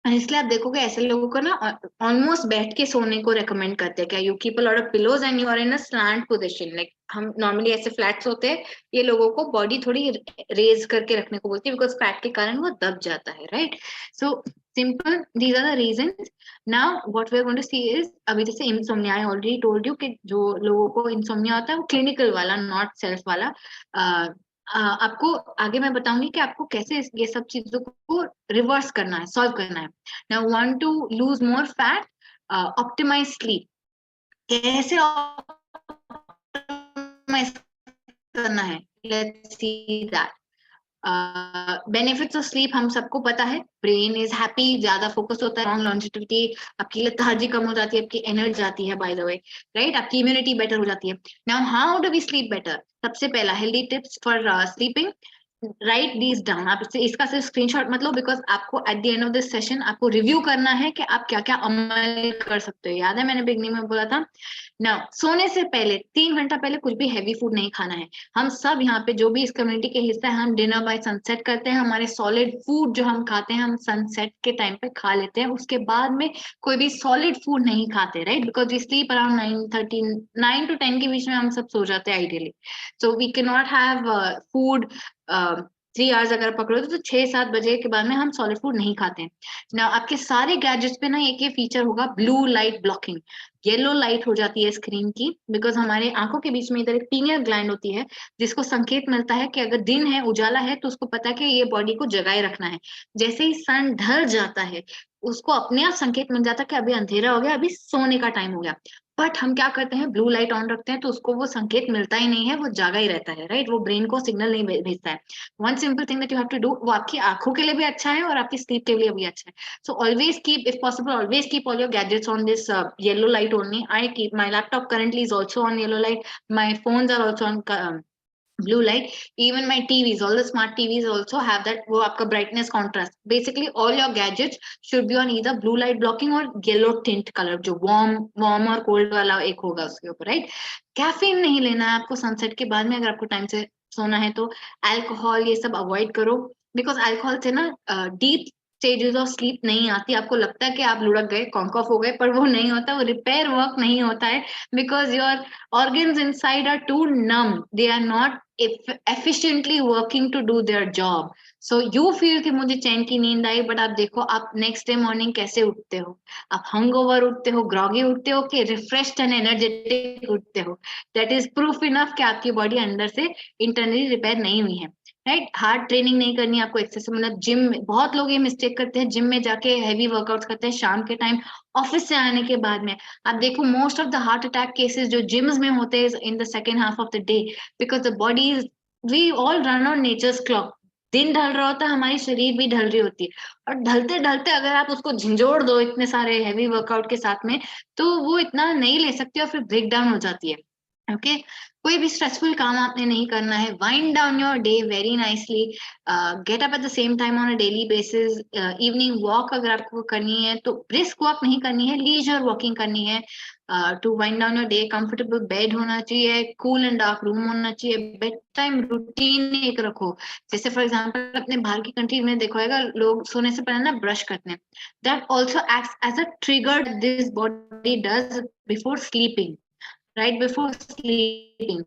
इसलिए आप देखोगे ऐसे लोगों को ना ऑलमोस्ट बैठ के सोने को रेकमेंड करते हैं. क्या you keep a lot of pillows and you are in a slant position. Like हम नॉर्मली ऐसे फ्लैट्स होते हैं, ये लोगों को बॉडी थोड़ी रेज करके रखने को बोलती है, बिकॉज फैट के कारण वो दब जाता है. Right. So simple, these are the reasons. Now what we are going to see is, अभी जैसे insomnia, I already told you कि जो लोगों को इंसोम्निया होता है वो क्लिनिकल वाला, नॉट सेल्फ वाला. आपको आगे मैं बताऊंगी कि आपको कैसे ये सब चीजों को रिवर्स करना है, सॉल्व करना है. Now want to lose more fat, optimize sleep. कैसे ऑप्टिमाइज करना है? Let's see that. Benefits of sleep हम सबको पता है. ब्रेन इज हैप्पी, ज्यादा फोकस होता है, लॉन्ग लॉन्जिटिविटी, आपकी लेथार्जी कम हो जाती है, आपकी एनर्जी जाती है, बाय द वे, राइट. आपकी इम्यूनिटी बेटर हो जाती है. Now how do we sleep better? सबसे पहला healthy tips for sleeping, write these down. आप इसका सिर्फ स्क्रीनशॉट मत लो, बिकॉज आपको eight the end of this session आपको रिव्यू करना है कि आप क्या क्या अमल कर सकते हो. याद है मैंने बिगनिंग में बोला था. नाउ सोने से पहले 3 घंटा पहले कुछ भी हैवी फूड नहीं खाना है. हम सब यहाँ पे जो भी इस कम्युनिटी के हिस्सा है, हम डिनर बाय सनसेट करते हैं. हमारे सॉलिड फूड जो हम खाते हैं हम सनसेट के टाइम पे खा लेते हैं. उसके बाद में कोई भी सॉलिड फूड नहीं खाते, right, because we sleep around 9 to 10 के बीच में हम सब सो जाते हैं ideally. So we can not have food 3 hours अगर पकड़ो तो 6-7 बजे के बाद में हम सॉलिड फूड नहीं खाते हैं ना. आपके सारे गैजेट्स पे ना एक ये फीचर होगा, blue light blocking. Yellow light हो जाती है स्क्रीन की, बिकॉज हमारे आंखों के बीच में इधर एक पीनियल ग्लैंड होती है, जिसको संकेत मिलता है कि अगर दिन है, उजाला है, तो उसको पता है कि ये बॉडी को जगाए रखना है. जैसे ही सन ढल जाता है, उसको अपने आप संकेत मिल जाता है कि अभी अंधेरा हो गया, अभी सोने का टाइम हो गया। बट हम क्या करते हैं, ब्लू लाइट ऑन रखते हैं तो उसको वो संकेत मिलता ही नहीं है, वो जागा ही रहता है, राइट। वो ब्रेन को सिग्नल नहीं भेजता है। One simple thing that you have to do, वो आपकी आंखों के लिए भी अच्छा है और आपकी स्लीप के लिए भी अच्छा है। So always keep, if possible, always keep all your gadgets on this yellow light only. I keep my laptop currently is also on yellow light. My phones are also on blue light. Even my TVs, all the smart TVs also have that वो आपका brightness contrast. Basically, all your gadgets should be on either blue light blocking or yellow tint color, जो warm और cold वाला एक होगा उसके ऊपर, right? कैफीन नहीं लेना है आपको सनसेट के बाद में, अगर आपको टाइम से सोना है तो। अल्कोहल ये सब अवॉइड करो, बिकॉज अल्कोहल से ना डीप स्टेजेस ऑफ स्लीप नहीं आती। आपको लगता है कि आप लुढ़क गए, कॉन्क ऑफ हो गए, पर वो नहीं होता, वो रिपेयर वर्क नहीं होता है, because your organs inside are too numb, they are not efficiently working to do their job. So you feel कि मुझे चैन की नींद आई, बट आप देखो आप नेक्स्ट डे मॉर्निंग कैसे उठते हो, आप हंगओवर उठते हो, ग्रॉगी उठते हो, कि रिफ्रेश्ड एंड एनर्जेटिक उठते हो। दैट इज प्रूफ इनफ कि आपकी बॉडी अंदर से इंटरनली रिपेयर नहीं हुई है, राइट। हार्ड ट्रेनिंग नहीं करनी आपको, एक्सेस मतलब जिम, बहुत लोग ये मिस्टेक करते हैं, जिम में जाके हैवी वर्कआउट्स करते हैं शाम के टाइम, ऑफिस से आने के बाद में। आप देखो most of the heart attack cases जो जिम्स में होते हैं in the second half of the day, because the body is, we all run on nature's clock. दिन ढल रहा होता है, हमारी शरीर भी ढल रही होती है, और ढलते ढलते अगर आप उसको झंझोड़ दो इतने सारे हैवी वर्कआउट के साथ में, तो वो इतना नहीं ले सकती और फिर ब्रेक डाउन हो जाती है। ओके, कोई भी स्ट्रेसफुल काम आपने नहीं करना है, wind down your day very nicely, get up at the same time on a daily basis. Evening walk अगर आपको करनी है तो ब्रिस्क वॉक नहीं करनी है, लीजर वॉकिंग करनी है। To wind down your day, comfortable bed होना चाहिए, कूल एंड डार्क रूम होना चाहिए, बेड टाइम रूटीन एक रखो। जैसे फॉर एग्जाम्पल अपने बाहर की कंट्री में देखो होगा, लोग सोने से पहले ना ब्रश करते हैं। That also acts as a trigger this body does before sleeping, right before sleeping.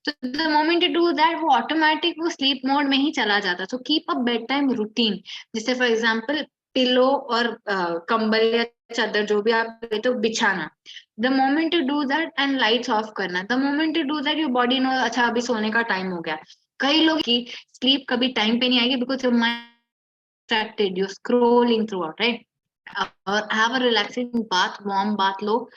So the moment you do that, वो ऑटोमेटिक वो स्लीप मोड में ही चला जाता। So keep a bed time routine, जैसे फॉर एग्जांपल पिलो और कंबल या चादर जो भी आप लेते हो बिछाना, the moment you do that, and lights off करना, the moment you do that your body know अच्छा अभी सोने का टाइम हो गया। कई लोग की स्लीप कभी टाइम पे नहीं आएगी because your mind distracted, you're scrolling throughout, right? Or have a relaxing bath, warm bath low.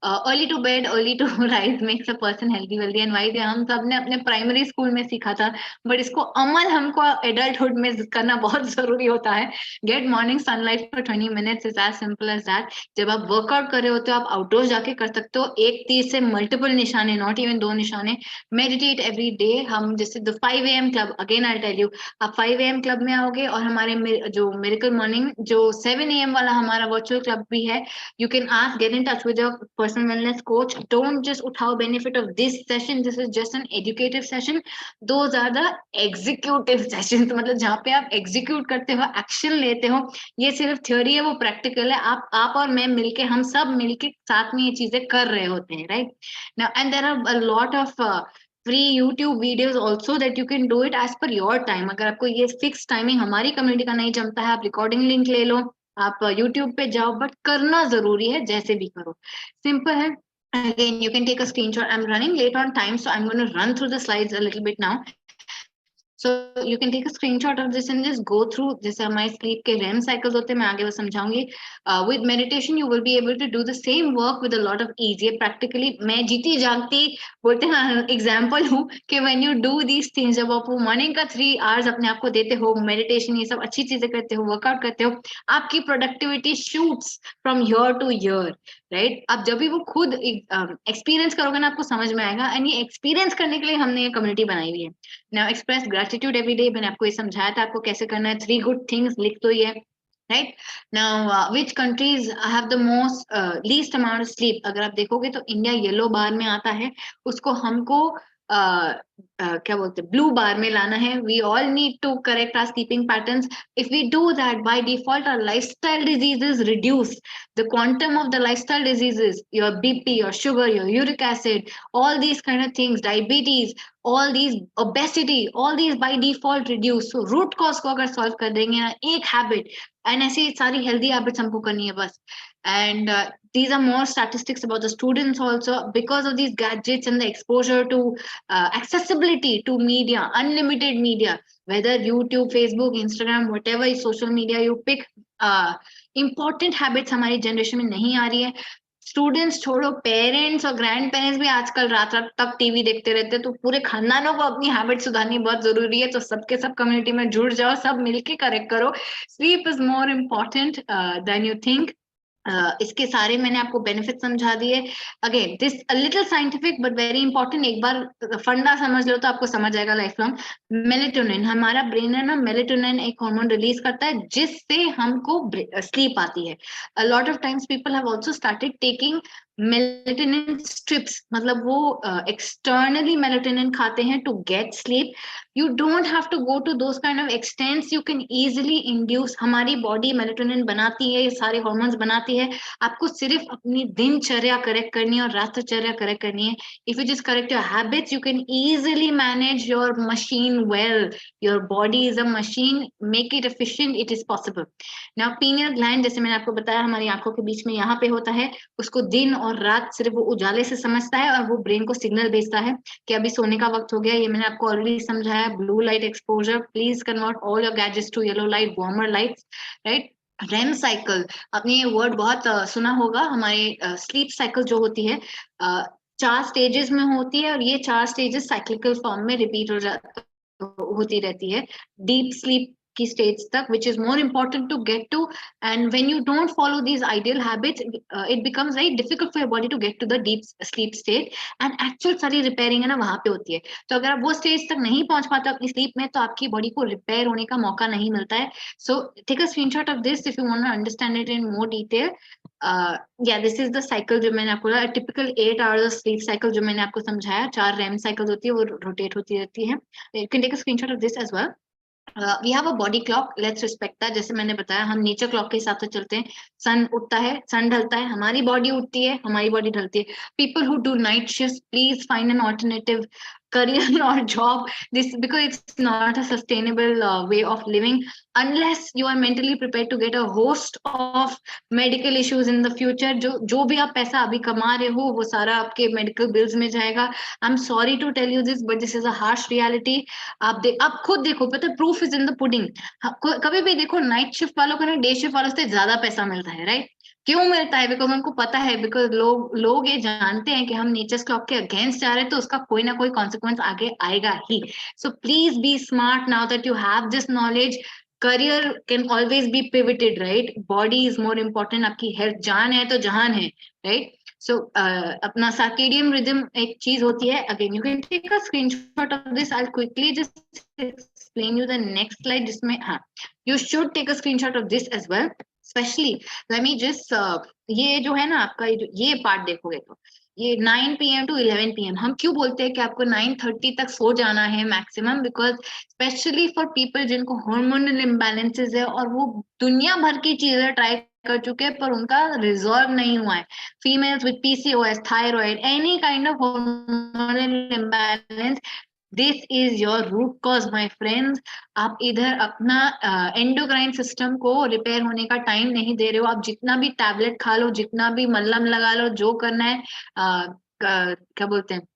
Early to bed, early to rise makes a person healthy, wealthy and wise। हम सब ने अपने प्राइमरी स्कूल में सीखा था, बट इसको अमल हमको एडल्टहुड में करना बहुत जरूरी होता है। Get morning sunlight for 20 minutes, is as simple as that. जब आप वर्कआउट कर रहे होते हो, आप आउटडोर जाके कर सकते हो, एक तीर से मल्टीपल निशाने, नॉट इवन 2 निशाने। Meditate every day. हम जैसे the 5 AM club, again I tell you, आप 5 AM क्लब में आओगे, और हमारे जो मिरेकल मॉर्निंग जो 7 AM वाला हमारा वर्चुअल क्लब भी है, you can ask, get in touch with your personal wellness coach. Don't just उठाओ benefit of this session, this is just an educative session. Those are the executive session, मतलब जहाँ पे आप एग्जीक्यूट करते हो, एक्शन लेते हो। ये सिर्फ थ्योरी है, वो प्रैक्टिकल है। आप और मैं मिलके, हम सब मिलके साथ में ये चीजें कर रहे होते हैं, right now. And there are a lot of free YouTube videos also that you can do it as per your time. अगर आपको ये फिक्स टाइमिंग हमारी कम्युनिटी का नहीं जमता है, आप रिकॉर्डिंग लिंक ले लो, आप यूट्यूब पे जाओ, बट करना जरूरी है, जैसे भी करो, सिंपल है। Again, you can take a screenshot. I'm running late on time, so I'm going to run through the slides a little bit now. So you can take a screenshot of this and just go through, जैसे हमारे स्लीप के REM cycles होते हैं, मैं आगे वो समझाऊंगी। With meditation you will be able to do the same work with a lot of ease। ये practically मैं जीती जागती बोलते हैं एग्जाम्पल हूँ कि when you do these things, जब आप वो मॉर्निंग का 3 hours अपने आप को देते हो, मेडिटेशन ये सब अच्छी चीजें करते हो, वर्कआउट करते हो, आपकी productivity shoots from year two year, right. अब जब भी वो खुद एक्सपीरियंस करोगे ना, आपको समझ में आएगा। एंड ये एक्सपीरियंस करने के लिए हमने ये कम्युनिटी बनाई हुई है। Now express gratitude every day, मैंने आपको ये समझाया था आपको कैसे करना है। 3 गुड थिंग्स लिख दो ये, right now. Which countries have the most least amount of sleep, अगर आप देखोगे तो इंडिया येलो बार में आता है, उसको हमको क्या बोलते हैं, ब्लू बार में लाना है। We all need to correct our sleeping patterns. If we do that, by default our lifestyle diseases reduce, the quantum of the lifestyle diseases, your BP, your sugar, your uric acid, all these kind of things, diabetes, all these obesity, all these by default reduce। So root cause को अगर solve कर देंगे ना, एक habit, and ऐसी सारी healthy habits हमको करनी है बस। And these are more statistics about the students also, because of these gadgets and the exposure to accessibility to media, unlimited media, whether YouTube, Facebook, Instagram, whatever social media you pick, important habits हमारी जनरेशन में नहीं आ रही है। स्टूडेंट्स छोड़ो, पेरेंट्स और ग्रैंड पेरेंट्स भी आजकल रात रात तक टीवी देखते रहते हैं, तो पूरे खानदानों को अपनी हैबिट सुधारनी बहुत जरूरी है। तो सबके सब कम्युनिटी में जुड़ जाओ, सब मिलके करेक्ट करो। Sleep is more important then you think. इसके सारे मैंने आपको बेनिफिट समझा दिए। Again this little scientific but very important, एक बार फंडा समझ लो तो आपको समझ आएगा लाइफ लॉन्ग। मेलेटोनिन, हमारा ब्रेन है ना, मेलेटोनिन एक हार्मोन रिलीज करता है जिससे हमको स्लीप आती है। A lot of times people have also started taking melatonin strips, मतलब वो एक्सटर्नली मेलेटोनिन खाते हैं to get sleep. you don't have to go to those kind of extents, you can easily induce, हमारी बॉडी मेलेटोनिन बनाती है, ये सारे हॉर्मोन्स बनाती है। आपको सिर्फ अपनी दिनचर्या करेक्ट करनी है और रात्रचर्या करेक्ट करनी है। If you just correct your habits, you can easily manage your machine well. your body is a machine, make it efficient, it is possible. now pineal gland, जैसे मैंने आपको बताया, हमारी आंखों के बीच में यहाँ पे होता है, उसको दिन और रात सिर्फ वो उजाले से समझता है और वो ब्रेन को सिग्नल भेजता है कि अभी सोने का वक्त हो गया। ये मैंने आपको ऑलरेडी समझाया। Blue light exposure, please convert all your gadgets to yellow light, warmer lights, right. REM cycle, आपने ये वर्ड बहुत सुना होगा। हमारे स्लीप साइकिल जो होती है 4 स्टेजेस में होती है, और ये 4 स्टेजेस साइक्लिकल फॉर्म में रिपीट होती रहती है डीप स्लीप की स्टेज तक, which is more important to get to. And when you don't follow these ideal habits, it becomes very difficult for your body to get to the deep sleep state, and actual सारी रिपेयरिंग है ना वहां पे होती है। तो अगर आप वो स्टेज तक नहीं पहुंच पाते अपनी स्लीप में, तो आपकी बॉडी को रिपेयर होने का मौका नहीं मिलता है। So take a screenshot of this if you want to understand it in more detail. या दिस इज द साइकिल जो मैंने आपको, टिपिकल 8 आवर्स स्लीप साइकिल जो मैंने आपको समझाया। 4 रेम साइकिल्स होती है, वो रोटेट होती रहती है। You can take a screenshot of this as well. We have a body clock, let's respect that. जैसे मैंने बताया, हम नेचर क्लॉक के हिसाब से चलते हैं। सन उठता है, सन ढलता है, हमारी बॉडी उठती है, हमारी बॉडी ढलती है। People who do night shift, please find an alternative career or job, this because it's not a sustainable way of living unless you are mentally prepared to get a host of medical issues in the future. जो भी आप पैसा अभी कमा रहे हो, वो सारा आपके मेडिकल बिल्स में जाएगा। I am sorry to tell you this, but this is a harsh reality. आप खुद देखो, पता है, proof is in the pudding. कभी भी देखो, नाइट शिफ्ट वालों को ना डे शिफ्ट वालों से ज्यादा पैसा मिलता है, राइट? क्यों मिलता है? बिकॉज उनको पता है, बिकॉज लोग ये जानते हैं कि हम नेचर क्लॉक के अगेंस्ट जा रहे हैं, तो उसका कोई ना कोई कॉन्सिक्वेंस आगे आएगा ही। So please be smart now that you have this knowledge. Career can always be pivoted, right? Body is more important, आपकी हेल्थ जान है तो जहान है, राइट? सो अपना सर्केडियन रिदम एक चीज होती है। Again you can take a screenshot of this, I quickly just explain you the next slide, जिसमें हाँ, you should take a screenshot of this as well. Specially let me just, ये जो है ना आपका, ये पार्ट देखोगे तो ये 9 PM to 11 PM, हम क्यों बोलते हैं कि आपको 9:30 तक सो जाना है maximum? Because specially for people जिनको हार्मोनल इम्बैलेंसेस है और वो दुनिया भर की चीजें ट्राई कर चुके हैं पर उनका रिजॉल्व नहीं हुआ है। Females with PCOS, thyroid, any kind of hormonal imbalance, this is your root cause my friends. आप इधर अपना एंडोक्राइन सिस्टम को रिपेयर होने का टाइम नहीं दे रहे हो। आप जितना भी टैबलेट खा लो, जितना भी मल्लम लगा लो, जो करना है, क्या बोलते हैं,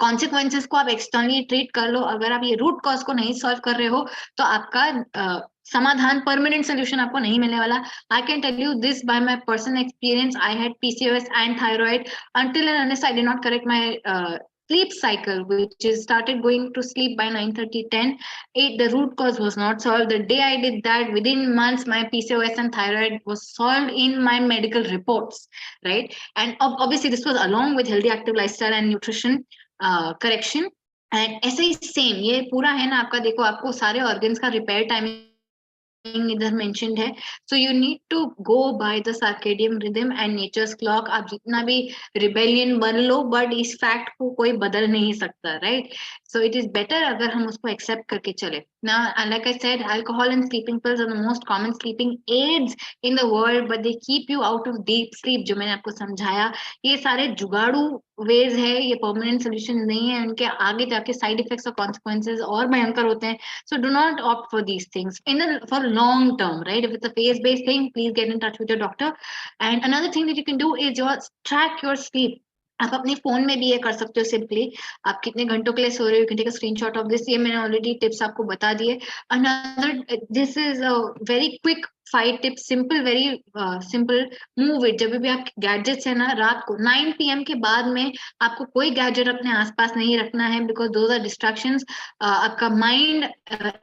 कॉन्सिक्वेंसेस को आप एक्सटर्नली ट्रीट कर लो। अगर आप ये रूट कॉज को नहीं सॉल्व कर रहे हो, तो आपका समाधान, परमानेंट सोल्यूशन आपको नहीं मिलने वाला। I can tell you this by my personal experience. I had PCOS and thyroid until and unless I did not correct my sleep cycle, which is started going to sleep by 9:30, 10. The root cause was not solved. The day I did that, within months, my PCOS and thyroid was solved in my medical reports, right? And obviously, this was along with healthy, active lifestyle and nutrition correction. And ऐसे ही सेम ये पूरा है ना आपका, देखो आपको सारे ऑर्गन्स का रिपेयर टाइमिंग इधर मेंशन्ड है। So you need to go by the circadian rhythm and nature's clock. आप जितना भी रिबेलियन बन लो, बट इस फैक्ट को कोई बदल नहीं सकता, right? So it is better अगर हम उसको एक्सेप्ट करके चले। Now like I said, alcohol and sleeping pills are the most common sleeping aids in the world, but they keep you out of deep sleep. जो मैंने आपको समझाया, ये सारे जुगाड़ू वेज है, ये परमानेंट सोल्यूशन नहीं है। उनके आगे जाके साइड इफेक्ट्स और कॉन्सिक्वेंसेज और भयंकर होते हैं। So do not opt for these things for long term, right? If it's a phase-based thing, please get in touch with your doctor. And another thing that you can do is track your sleep. आप अपने फोन में भी ये कर सकते हो सिंपली। आप कितने घंटों के लिए सो रहे हो, you can take a screenshot of this. ये मैंने ऑलरेडी टिप्स आपको बता दिए। Another, this is a very quick 5 tips, simple, very simple. Move it. जब भी आप गैजेट्स है ना, रात को 9 PM के बाद में आपको कोई गैजेट अपने आसपास नहीं रखना है, बिकॉज दोज आर डिस्ट्रैक्शंस। आपका माइंड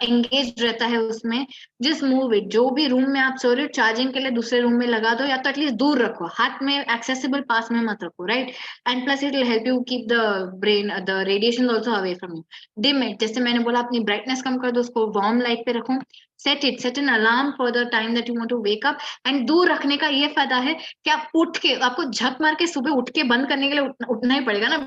एंगेज रहता है उसमें। Just move it. जो भी रूम में आप सो रहे हो, चार्जिंग के लिए दूसरे रूम में लगा दो, या तो एटलीस्ट दूर रखो, हाथ में एक्सेसिबल पास में मत रखो, right. And plus it will help you keep the brain, the radiation also away from you. Dim it. जैसे मैंने बोला, अपनी ब्राइटनेस कम कर दो, उसको वार्म लाइट पे रखो। Set an alarm for the time that you want to wake up. And दूर रखने का ये फायदा है कि आप उठ के, आपको झक मार के सुबह उठ के बंद करने के लिए उठना ही पड़ेगा ना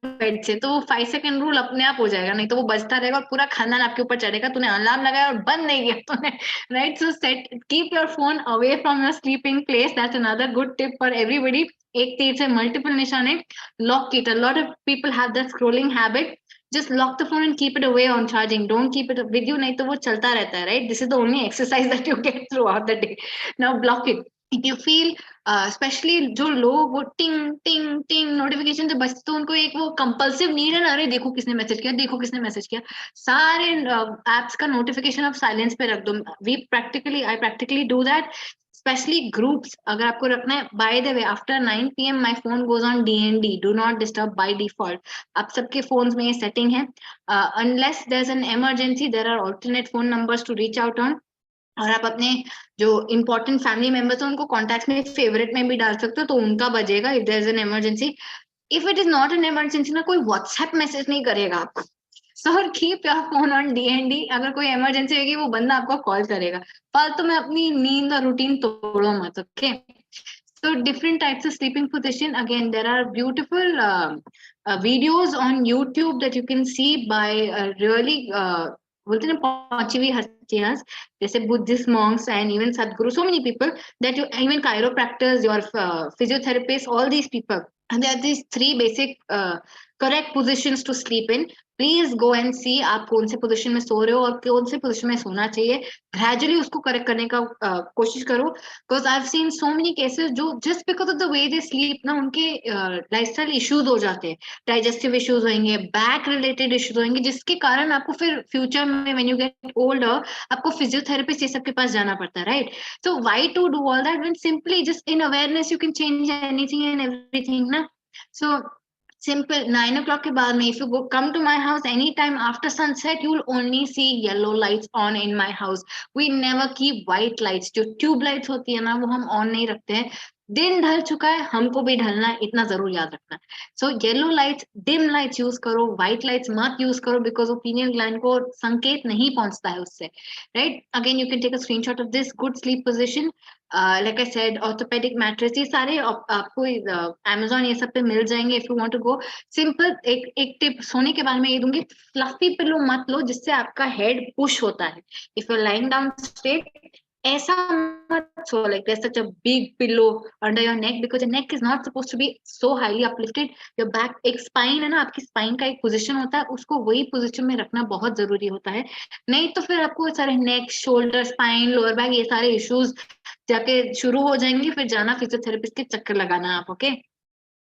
बेड से, तो वो 5 सेकंड रूल अपने आप हो जाएगा, नहीं तो वो बजता रहेगा और पूरा खानदान आपके ऊपर चढ़ेगा, तूने अलार्म लगाया और बंद नहीं किया तूने, right. So set, keep your phone away from your sleeping place, that's another good tip for everybody. एक तीर से मल्टीपल निशाने। Lock it. A lot of people have that scrolling habit. Just lock the phone and keep it away on charging. Don't keep it with you, नहीं तो वो चलता रहता है, right? This is the only exercise that you get throughout the day. Now block it. If you feel specially जो लोग वो टिंग टिंग टिंग नोटिफिकेशन से बचते, तो उनको एक वो कंपल्सिव नीड है ना, अरे देखो किसने मैसेज किया, देखो किसने मैसेज किया। सारे एप्स का नोटिफिकेशन आप साइलेंस पे रख दो। I practically do that. Specially groups अगर आपको रखना है, by the way after 9 PM my phone goes on DND, do not disturb by default. आप सबके फोन्स में ये सेटिंग है। Unless there is an emergency, there are alternate phone numbers to reach out on. और आप अपने जो इंपॉर्टेंट फैमिली मेंबर्स हैं उनको कॉन्टैक्ट में, फेवरेट में भी डाल सकते हो, तो उनका बजेगा if there is an emergency. If it is not an emergency ना, कोई व्हाट्सएप मैसेज नहीं करेगा आपको। So keep your phone on DND। अगर कोई इमरजेंसी होगी वो बंदा आपको कॉल करेगा। फालतू में अपनी नींद और रूटीन तोड़ो मत, okay. So different types of sleeping position. Again, there are beautiful videos on YouTube that you can see by really बोलते हैं ना पहुंची हुई हस्तियां, जैसे Buddhist monks and even Sadhguru, so many people that you, even chiropractors, your physiotherapists, all these people. And there are these 3 basic correct positions to sleep in. Please go and see आप कौन से पोजीशन में सो रहे हो और कौन से पोजीशन में सोना चाहिए। ग्रेजुअली उसको करेक्ट करने का कोशिश करो, because I have seen so many cases जो just because of the way they sleep ना, उनके लाइफस्टाइल इश्यूज हो जाते हैं। डाइजेस्टिव इश्यूज होंगे, बैक रिलेटेड इश्यूज होंगे, जिसके कारण आपको फिर फ्यूचर में व्हेन यू गेट ओल्डर आपको फिजियोथेरेपिस्ट ये सब के पास जाना पड़ता है, right. So why to do all that when simply just in awareness you can change anything and everything ना। सो simple, 9 o'clock के बाद में if you go come to my house anytime after sunset, you will only see yellow lights on in my house. We never keep white lights. जो ट्यूब लाइट्स होती है ना वो हम ऑन नहीं रखते हैं। दिन ढल चुका है, हमको भी ढलना है, इतना जरूर याद रखना। So yellow lights, dim lights use करो, व्हाइट लाइट्स मत यूज करो, बिकॉज वो पीनियल ग्लैंड को संकेत नहीं पहुंचता है उससे, right. Again you can take a screenshot of this good sleep position. Like I said, orthopedic mattress, ये सारे आपको Amazon ये सब पे मिल जाएंगे if you want to go. Simple एक टिप सोने के बाद में ये दूंगी, फ्लफी पिलो मत लो जिससे आपका हेड पुश होता है। If you lying down straight, ऐसा मत so like there's such a big pillow under your neck, because your neck is not supposed to be so highly uplifted. your back, एक स्पाइन है ना, आपकी स्पाइन का एक पोजीशन होता है, उसको वही पोजीशन में रखना बहुत जरूरी होता है। नहीं तो फिर आपको सारे नेक, शोल्डर, स्पाइन, लोअर बैक, ये सारे इश्यूज जाके शुरू हो जाएंगे, फिर जाना फिजियोथेरेपिस्ट के चक्कर लगाना आप, okay.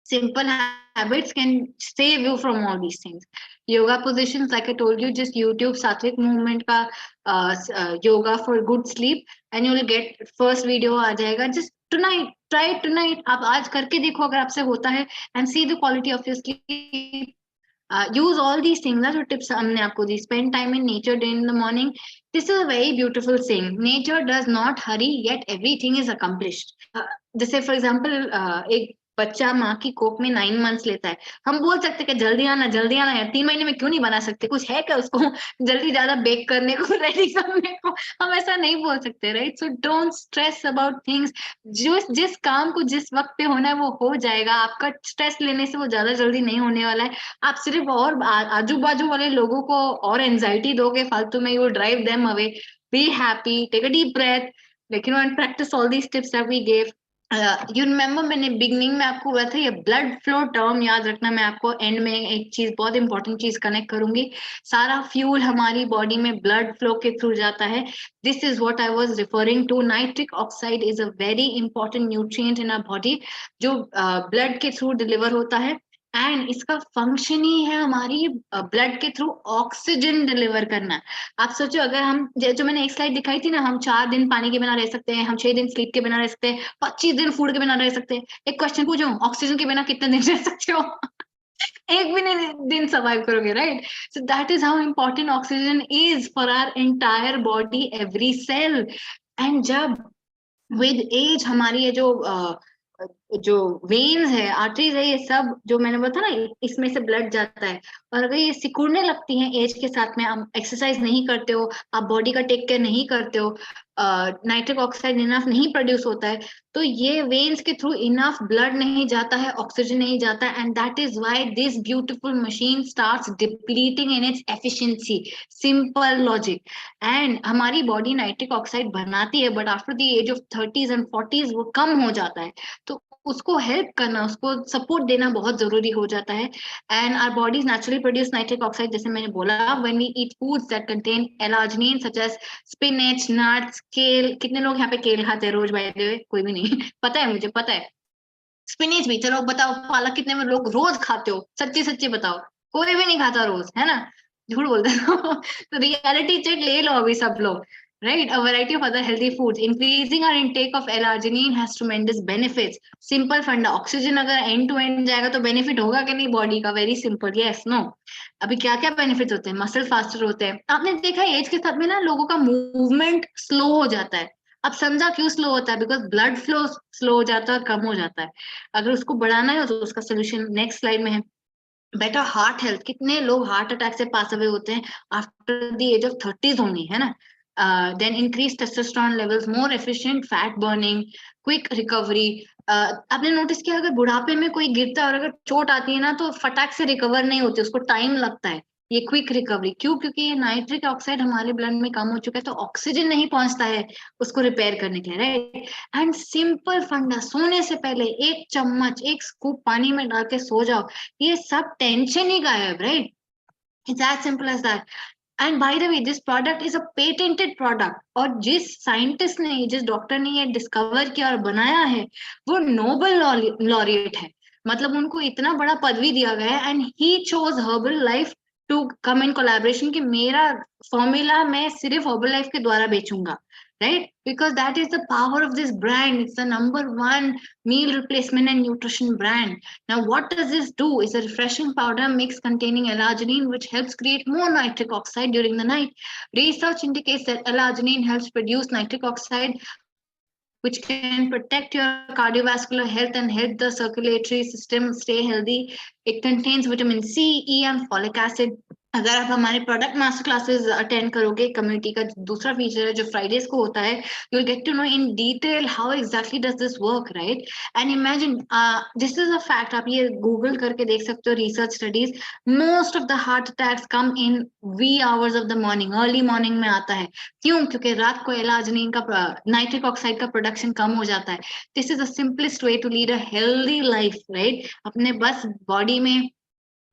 Simple habits can save you from all these things. Yoga positions, like I told you, just YouTube Satvik movement ka yoga for good sleep, and you will get first video आ जाएगा। Just tonight, try it tonight. आप आज करके देखो अगर आपसे होता है, and see the quality of your sleep. Use all these things, जो tips हमने आपको दी। Spend time in nature day in the morning. This is a very beautiful saying. Nature does not hurry, yet everything is accomplished. जैसे for example, एक बच्चा माँ की कोख में 9 months लेता है, हम बोल सकते कि जल्दी आना यार, 3 महीने में क्यों नहीं बना सकते, कुछ है क्या उसको जल्दी ज्यादा बेक करने को, रेडी करने को, हम ऐसा नहीं बोल सकते, right. So don't stress about things. जिस काम को जिस वक्त पे होना है वो हो जाएगा। आपका स्ट्रेस लेने से वो ज्यादा जल्दी नहीं होने वाला है। आप सिर्फ और आजू बाजू वाले लोगों को और एंजाइटी दोगे फालतू में, you drive them away. Be happy, take a deep breath, लेकिन and practice all these tips that we gave. You remember मैंने बिगनिंग में आपको बोला था ये ब्लड फ्लो टर्म याद रखना। मैं आपको एंड में एक चीज, बहुत इंपॉर्टेंट चीज कनेक्ट करूंगी। सारा फ्यूल हमारी बॉडी में ब्लड फ्लो के थ्रू जाता है। This is what I was referring to. Nitric oxide is a very important nutrient in our body, जो ब्लड के थ्रू डिलीवर होता है। एंड इसका फंक्शन ही है हमारी ब्लड के थ्रू ऑक्सीजन डिलीवर करना। आप सोचो, अगर हम जो मैंने एक स्लाइड दिखाई थी ना, हम 4 दिन पानी के बिना रह सकते हैं, हम 6 दिन स्लीप के बिना रह सकते हैं, 25 दिन फूड के बिना रह सकते हैं। एक क्वेश्चन पूछूं, ऑक्सीजन के बिना कितने दिन रह सकते हो? एक भी नहीं दिन सर्वाइव करोगे, right? So that is how important oxygen is for our entire body, every cell. And जब विद एज हमारी ये जो वेन्स है, आर्टरीज है, ये सब जो मैंने बताया ना, इसमें से ब्लड जाता है। और अगर ये सिकुड़ने लगती हैं एज के साथ में, आप एक्सरसाइज नहीं करते हो, आप बॉडी का टेक केयर नहीं करते हो, नाइट्रिक ऑक्साइड इनफ नहीं प्रोड्यूस होता है, तो ये वेन्स के थ्रू इनफ ब्लड नहीं जाता है, ऑक्सीजन नहीं जाता है, and that is why this beautiful machine starts depleting in its efficiency. Simple logic. And हमारी बॉडी नाइट्रिक ऑक्साइड बनाती है, but after the age of 30s and 40s वो कम हो जाता है। तो उसको हेल्प करना, उसको सपोर्ट देना बहुत जरूरी हो जाता है। And our bodies naturally produce nitric oxide, जैसे मैंने बोला, when we eat foods that contain L-arginine such as spinach, nuts, kale. कितने लोग यहाँ पे केल खाते हैं रोज? बाय द वे, कोई भी नहीं। पता है, मुझे पता है। स्पिनच भी, चलो बताओ, पालक कितने में लोग रोज खाते हो? सच्ची सच्ची बताओ। कोई भी नहीं खाता रोज, है ना? झूठ बोलते हो। तो रियलिटी चेक ले लो अभी सब लोग। Right, a variety of other healthy foods. Increasing our intake of L-arginine has tremendous benefits. Simple funda, oxygen अगर एंड टू एंड जाएगा तो बेनिफिट होगा कि नहीं बॉडी का? Very simple, yes no. अभी क्या क्या बेनिफिट होते हैं? मसल फास्टर होते हैं। आपने देखा एज के साथ में ना लोगों का मूवमेंट स्लो हो जाता है। अब समझा क्यों स्लो होता है? बिकॉज ब्लड फ्लो स्लो हो जाता है और कम हो जाता है। अगर उसको बढ़ाना है तो उसका सोल्यूशन नेक्स्ट स्लाइड में है। बेटर हार्ट हेल्थ, कितने लोग हार्ट अटैक से पास अवे होते हैं after the age of 30s only, है ना? Then increase testosterone levels, more efficient fat burning, quick recovery. आपने नोटिस किया, अगर बुढ़ापे में कोई गिरता है और अगर चोट आती है ना, तो फटाक से रिकवर नहीं होती, उसको टाइम लगता है। ये क्विक रिकवरी क्यों? क्योंकि ये नाइट्रिक ऑक्साइड हमारे ब्लड में कम हो चुका है, तो ऑक्सीजन नहीं पहुंचता है उसको रिपेयर करने के लिए, राइट? एंड सिंपल फंडा, सोने से पहले 1 चम्मच, 1 स्कूप पानी में डाल के सो जाओ, ये सब टेंशन ही गायब, right? It's as simple as that. And by the way, this product is a patented product, और जिस साइंटिस्ट ने, जिस डॉक्टर ने ये डिस्कवर किया और बनाया है, वो नोबेल लॉरिएट है। मतलब उनको इतना बड़ा पदवी दिया गया है, and he chose Herbalife to come in collaboration, कि मेरा फॉर्मूला मैं सिर्फ हर्बल लाइफ के द्वारा बेचूंगा, right? Because that is the power of this brand. It's the #1 meal replacement and nutrition brand. Now, what does this do? It's a refreshing powder mix containing L-arginine, which helps create more nitric oxide during the night. Research indicates that L-arginine helps produce nitric oxide, which can protect your cardiovascular health and help the circulatory system stay healthy. It contains vitamin C, E, and folic acid. अगर आप हमारे प्रोडक्ट मास्टर क्लासेस अटेंड करोगे, कम्युनिटी का दूसरा फीचर है जो फ्राइडेज को होता है, you will get to know in detail how exactly does this work, right? And imagine, this is a fact, आप ये गूगल करके देख सकते हो, research studies, most of the heart attacks come in wee hours of the morning, early morning में आता है। क्यों? क्योंकि रात को एलार्जिनिन का, नाइट्रिक ऑक्साइड का प्रोडक्शन कम हो जाता है। This is the simplest way to lead a healthy life, right? अपने बस बॉडी में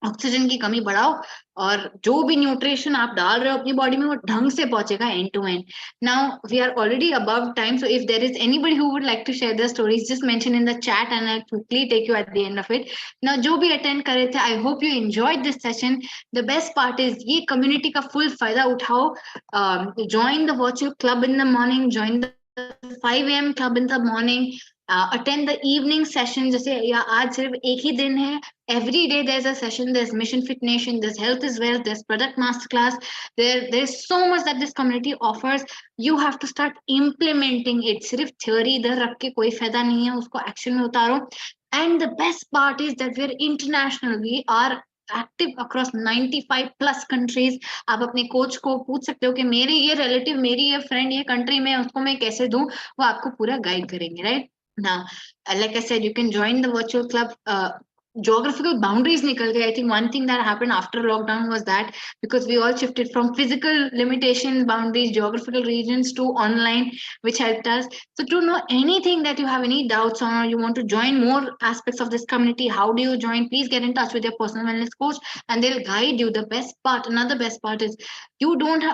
ऑक्सीजन की कमी बढ़ाओ, और जो भी न्यूट्रिशन आप डाल रहे हो अपनी बॉडी में, वो ढंग से पहुंचेगा end to end. Now we are already above time, so if there is anybody who would like to share their stories, just mention in the chat and I quickly take you at the end of it. Now जो भी अटेंड कर रहे थे, I hope you enjoyed this session. The best part is, ये कम्युनिटी का फुल फायदा उठाओ। Join the virtual club in the morning, join the 5 AM club in the morning, attend the evening session, जैसे या आज सिर्फ एक ही दिन है, every day there's a session, there's Mission Fit Nation, there's Health is Wealth, there's Product Masterclass, there's so much that this community offers. You have to start implementing it. सिर्फ theory इधर रख के कोई फायदा नहीं है, उसको action में उतारो। And the best part is that we're international, we are active across 95 plus countries. आप अपने कोच को पूछ सकते हो कि मेरे ये रिलेटिव, मेरी ये फ्रेंड ये कंट्री में, उसको मैं कैसे दूं, वो आपको पूरा गाइड करेंगे, right? Now, like I said, you can join the virtual club. Geographical boundaries nikal gaye. I think one thing that happened after lockdown was that because we all shifted from physical limitations, boundaries, geographical regions to online, which helped us. So to know anything that you have any doubts on, or you want to join more aspects of this community, how do you join? Please get in touch with your personal wellness coach and they'll guide you. The best part, another best part is you don't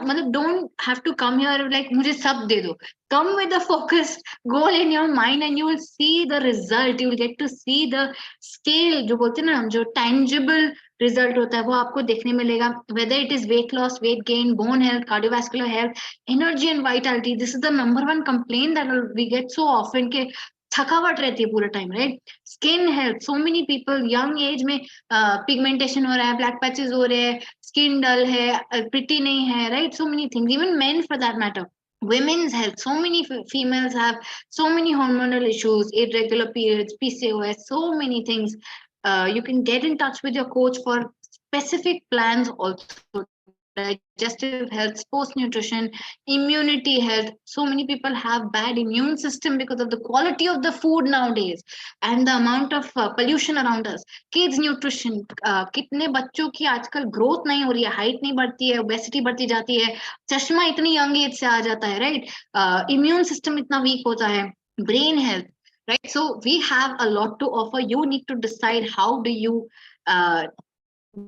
have to come here like mujhe sab de do. come with a focused goal in your mind and you will see the result. You will get to see the scale, जो बोलते हैं ना हम, जो tangible result होता है वो आपको देखने मिलेगा. Whether it is weight loss, weight gain, bone health, cardiovascular health, energy and vitality. This is the number one complaint that we get so often के थकावट रहती है पूरा time, right. Skin health, so many people young age में पिगमेंटेशन हो रहा है, ब्लैक पैचेस हो रहे हैं, स्किन डल है, प्रिटी नहीं है, right. So many things, even main for that matter. Women's health, so many females have so many hormonal issues, irregular periods, PCOS, so many things. You can get in touch with your coach for specific plans also. Digestive health, sports nutrition, immunity health. So many people have bad immune system because of the quality of the food nowadays and the amount of pollution around us. Kids nutrition, कितने बच्चों की आजकल ग्रोथ नहीं हो रही है, हाइट नहीं बढ़ती है, ओबेसिटी बढ़ती जाती है, चश्मा इतनी यंग एज से आ जाता है, राइट. इम्यून सिस्टम इतना वीक होता है, brain health, right. So we have a lot to offer. You need to decide how do you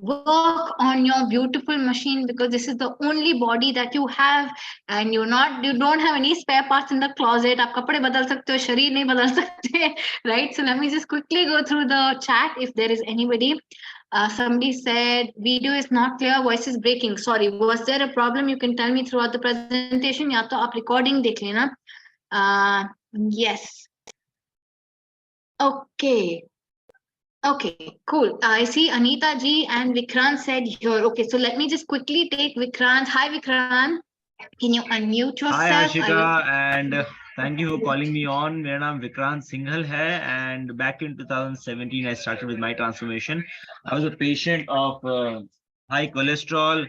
work on your beautiful machine, because this is the only body that you have and you don't have any spare parts in the closet. आप कपड़े बदल सकते हो, शरीर नहीं बदल सकते, right. So let me just quickly go through the chat if there is anybody. Somebody said video is not clear, voice is breaking. Sorry, was there a problem? You can tell me throughout the presentation, या तो आप recording देख लेना. Yes. Okay, cool. I see Anita ji and Vikrant said here. Okay, so let me just quickly take Vikrant. Hi, Vikrant. Can you unmute yourself? Hi, Ashika, and thank you for calling me on. मेरा नाम Vikrant Singhal है, and back in 2017, I started with my transformation. I was a patient of high cholesterol,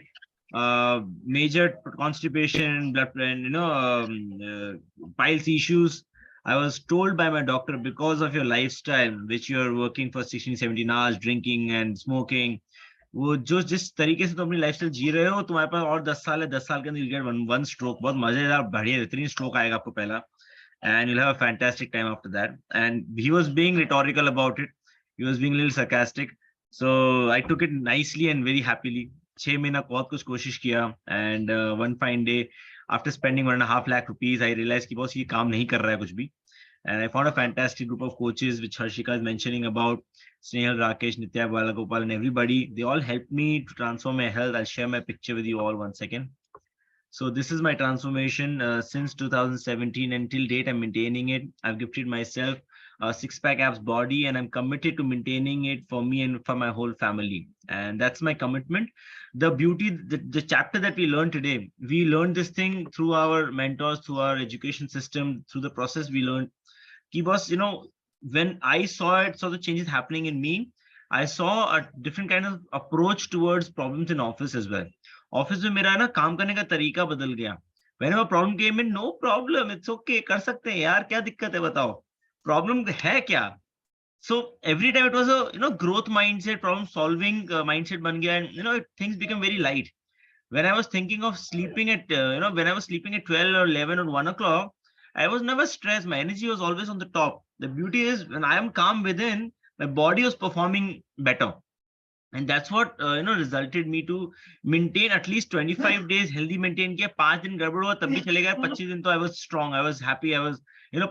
major constipation, blood, and piles issues. I was told by my doctor, because of your lifestyle, which you're working for 16, 17 hours, drinking and smoking, वो जो जिस तरीके से तुम अपनी लाइफस्टाइल जी रहे हो, तुम्हारे पास और 10 साल है, 10 साल के अंदर गेट वन स्ट्रोक. बहुत मजेदार बढ़िया बेहतरीन स्ट्रोक आएगा आपको पहला, and you'll have a fantastic time after that. And he was being rhetorical about it. He was being a little sarcastic. So I took it nicely and very happily. 6 महीना बहुत कुछ कोशिश किया, and one fine day, after spending 1.5 lakh rupees, I realized कि बॉस ये काम नहीं कर रहा है कुछ भी. And I found a fantastic group of coaches, which Harshika is mentioning about, Snehal, Rakesh, Nitya, Balagopal, and everybody. They all helped me to transform my health. I'll share my picture with you all 1 second. So this is my transformation since 2017 until date. I'm maintaining it. I've gifted myself a 6-pack abs body, and I'm committed to maintaining it for me and for my whole family. And that's my commitment. The beauty, the chapter that we learned today, we learned this thing through our mentors, through our education system, through the process we learned. Boss, when I saw the changes happening in me, I saw a different kind of approach towards problems in office as well. Office में मेरा ना काम करने का तरीका बदल गया. Whenever problem came in, no problem, it's okay, कर सकते हैं यार, क्या दिक्कत है बताओ, problem है क्या. So every time it was a growth mindset, problem solving mindset बन गया, and things become very light. When I was thinking of sleeping at when I was sleeping at 12 or 11 or 1 o'clock, I was never stressed. My energy was always on the top. The beauty is when I am calm within, my body was performing better. And that's what resulted me to maintain at least 25 days healthy maintain किया. 5 दिन गड़बड़ हुआ तब भी चले गए, 25 दिन तो I was strong, I was happy, I was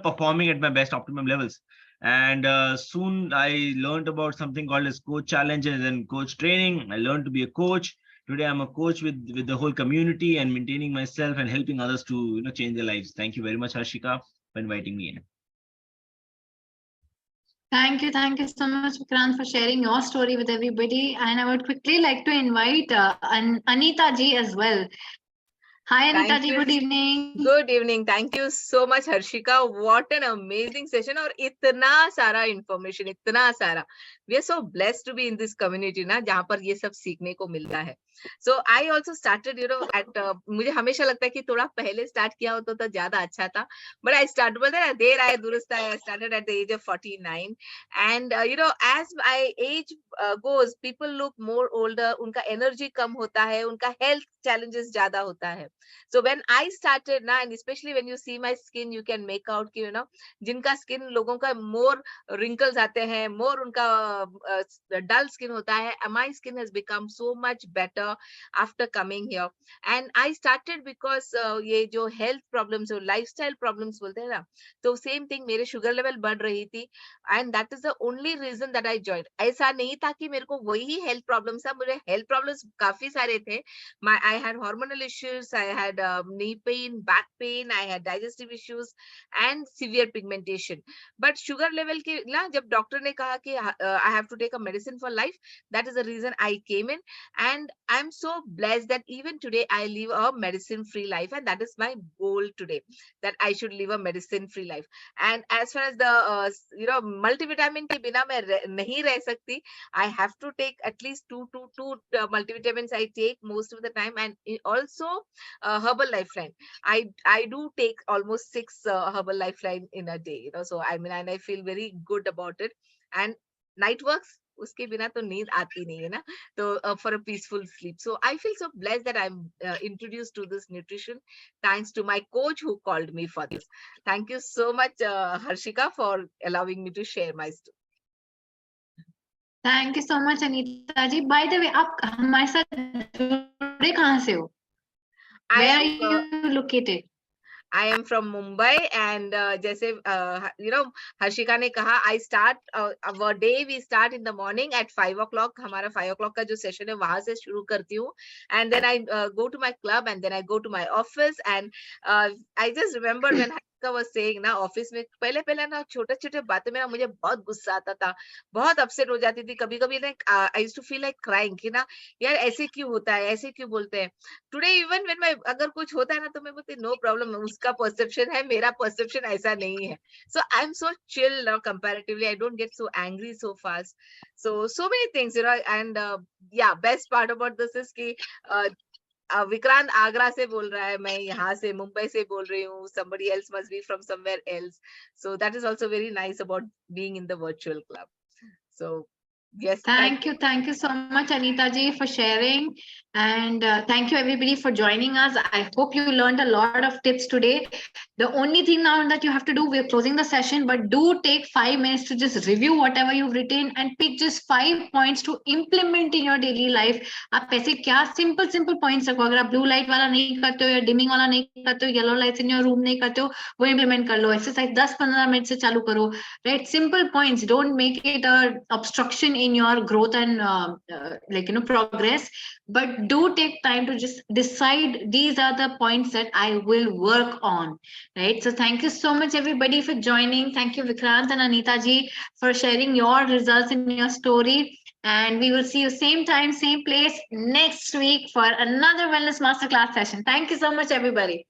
performing at my best optimum levels. And soon I learned about something called as coach challenges and coach training. I learned to be a coach. Today I'm a coach with the whole community and maintaining myself and helping others to change their lives. Thank you very much, Harshika, for inviting me in. Thank you so much, Vikrant, for sharing your story with everybody. And I would quickly like to invite Anita ji as well. Hi, Anita ji, good evening. Good evening. Thank you so much, Harshika. What an amazing session. और इतना सारा information, इतना सारा. We are so blessed to be in this community ना, जहाँ पर ये सब सीखने को मिलता है. So I also started, at मुझे हमेशा लगता है कि थोड़ा पहले start किया होता तो ज़्यादा अच्छा था. But I started, बोलते हैं देर आए दुरुस्त आए. I started at the age of 49, and as my age goes, people look more older. उनका energy कम होता है, उनका health challenges ज़्यादा होता है. So when I started ना, and especially when you see my skin, you can make out कि जिनका skin लोगों का more wrinkles आते हैं, more उनका dull skin hota hai. My skin has become so much better after coming here. And I started because ये जो health problems और lifestyle problems बोलते हैं ना, तो same thing, मेरे sugar level बढ़ रही थी, and that is the only reason that I joined. ऐसा नहीं था कि मेरे को वही health problems था, मुझे health problems काफी सारे थे. I had hormonal issues, I had knee pain, back pain, I had digestive issues and severe pigmentation. But sugar level के ना जब डॉक्टर ने कहा कि I have to take a medicine for life, that is the reason I came in, and I'm so blessed that even today I live a medicine free life, and that is my goal today, that I should live a medicine free life. And as far as the multivitamin के बिना मैं नहीं रह सकती. I have to take at least two multivitamins I take most of the time, and also Herbal Lifeline. I do take almost 6 Herbal Lifeline in a day, so I mean, and I feel very good about it. And night works, उसके बिना तो नींद आती नहीं है ना, तो for a peaceful sleep. So I feel so blessed that I'm introduced to this nutrition thanks to my coach who called me for this. Thank you so much, Harshika, for allowing me to share my story. Thank you so much Anita ji. By the way, आप हमारे साथ जुड़े कहाँ से हो? Where are you located? I am from Mumbai, and जैसे Harshika ने कहा, I start our day, we start in the morning at 5 o'clock. हमारा 5 o'clock का जो session है वहां से शुरू करती हूँ, and then I go to my club, and then I go to my office. And I just remember when Harshika was saying ना, ऑफिस में पहले ना छोटे बातें में ना मुझे बहुत गुस्सा आता था, बहुत अपसेट हो जाती थी, कभी ना I used to feel like crying कि ना यार ऐसे क्यों होता है, ऐसे क्यों बोलते हैं. Today even when मैं अगर कुछ होता है ना तो मैं बोलती no problem, उसका perception है, मेरा perception ऐसा नहीं है. So I'm so chill now comparatively. I don't get so angry so fast. So many things, and yeah, best part about this is कि विक्रांत आगरा से बोल रहा है, मैं यहाँ से मुंबई से बोल रही हूँ. Somebody else must be from somewhere else. So that is also very nice about being in the virtual club. So yes, thank you so much Anita ji for sharing, and thank you everybody for joining us. I hope you learned a lot of tips today. The only thing now that you have to do, we're closing the session, but do take 5 minutes to just review whatever you've written and pick just 5 points to implement in your daily life. आप ऐसे क्या simple points रखो. अगर आप blue light वाला नहीं करते हो या dimming वाला नहीं करते हो, yellow lights in your room नहीं करते हो, वो implement कर लो. Exercise 10-15 मिनट से चालू करो. Right? Simple points. Don't make it a obstruction in your growth and progress, but do take time to just decide these are the points that I will work on. Right? So thank you so much everybody for joining. Thank you Vikrant and Anita ji for sharing your results in your story, and we will see you same time, same place next week for another Wellness Masterclass session. Thank you so much everybody.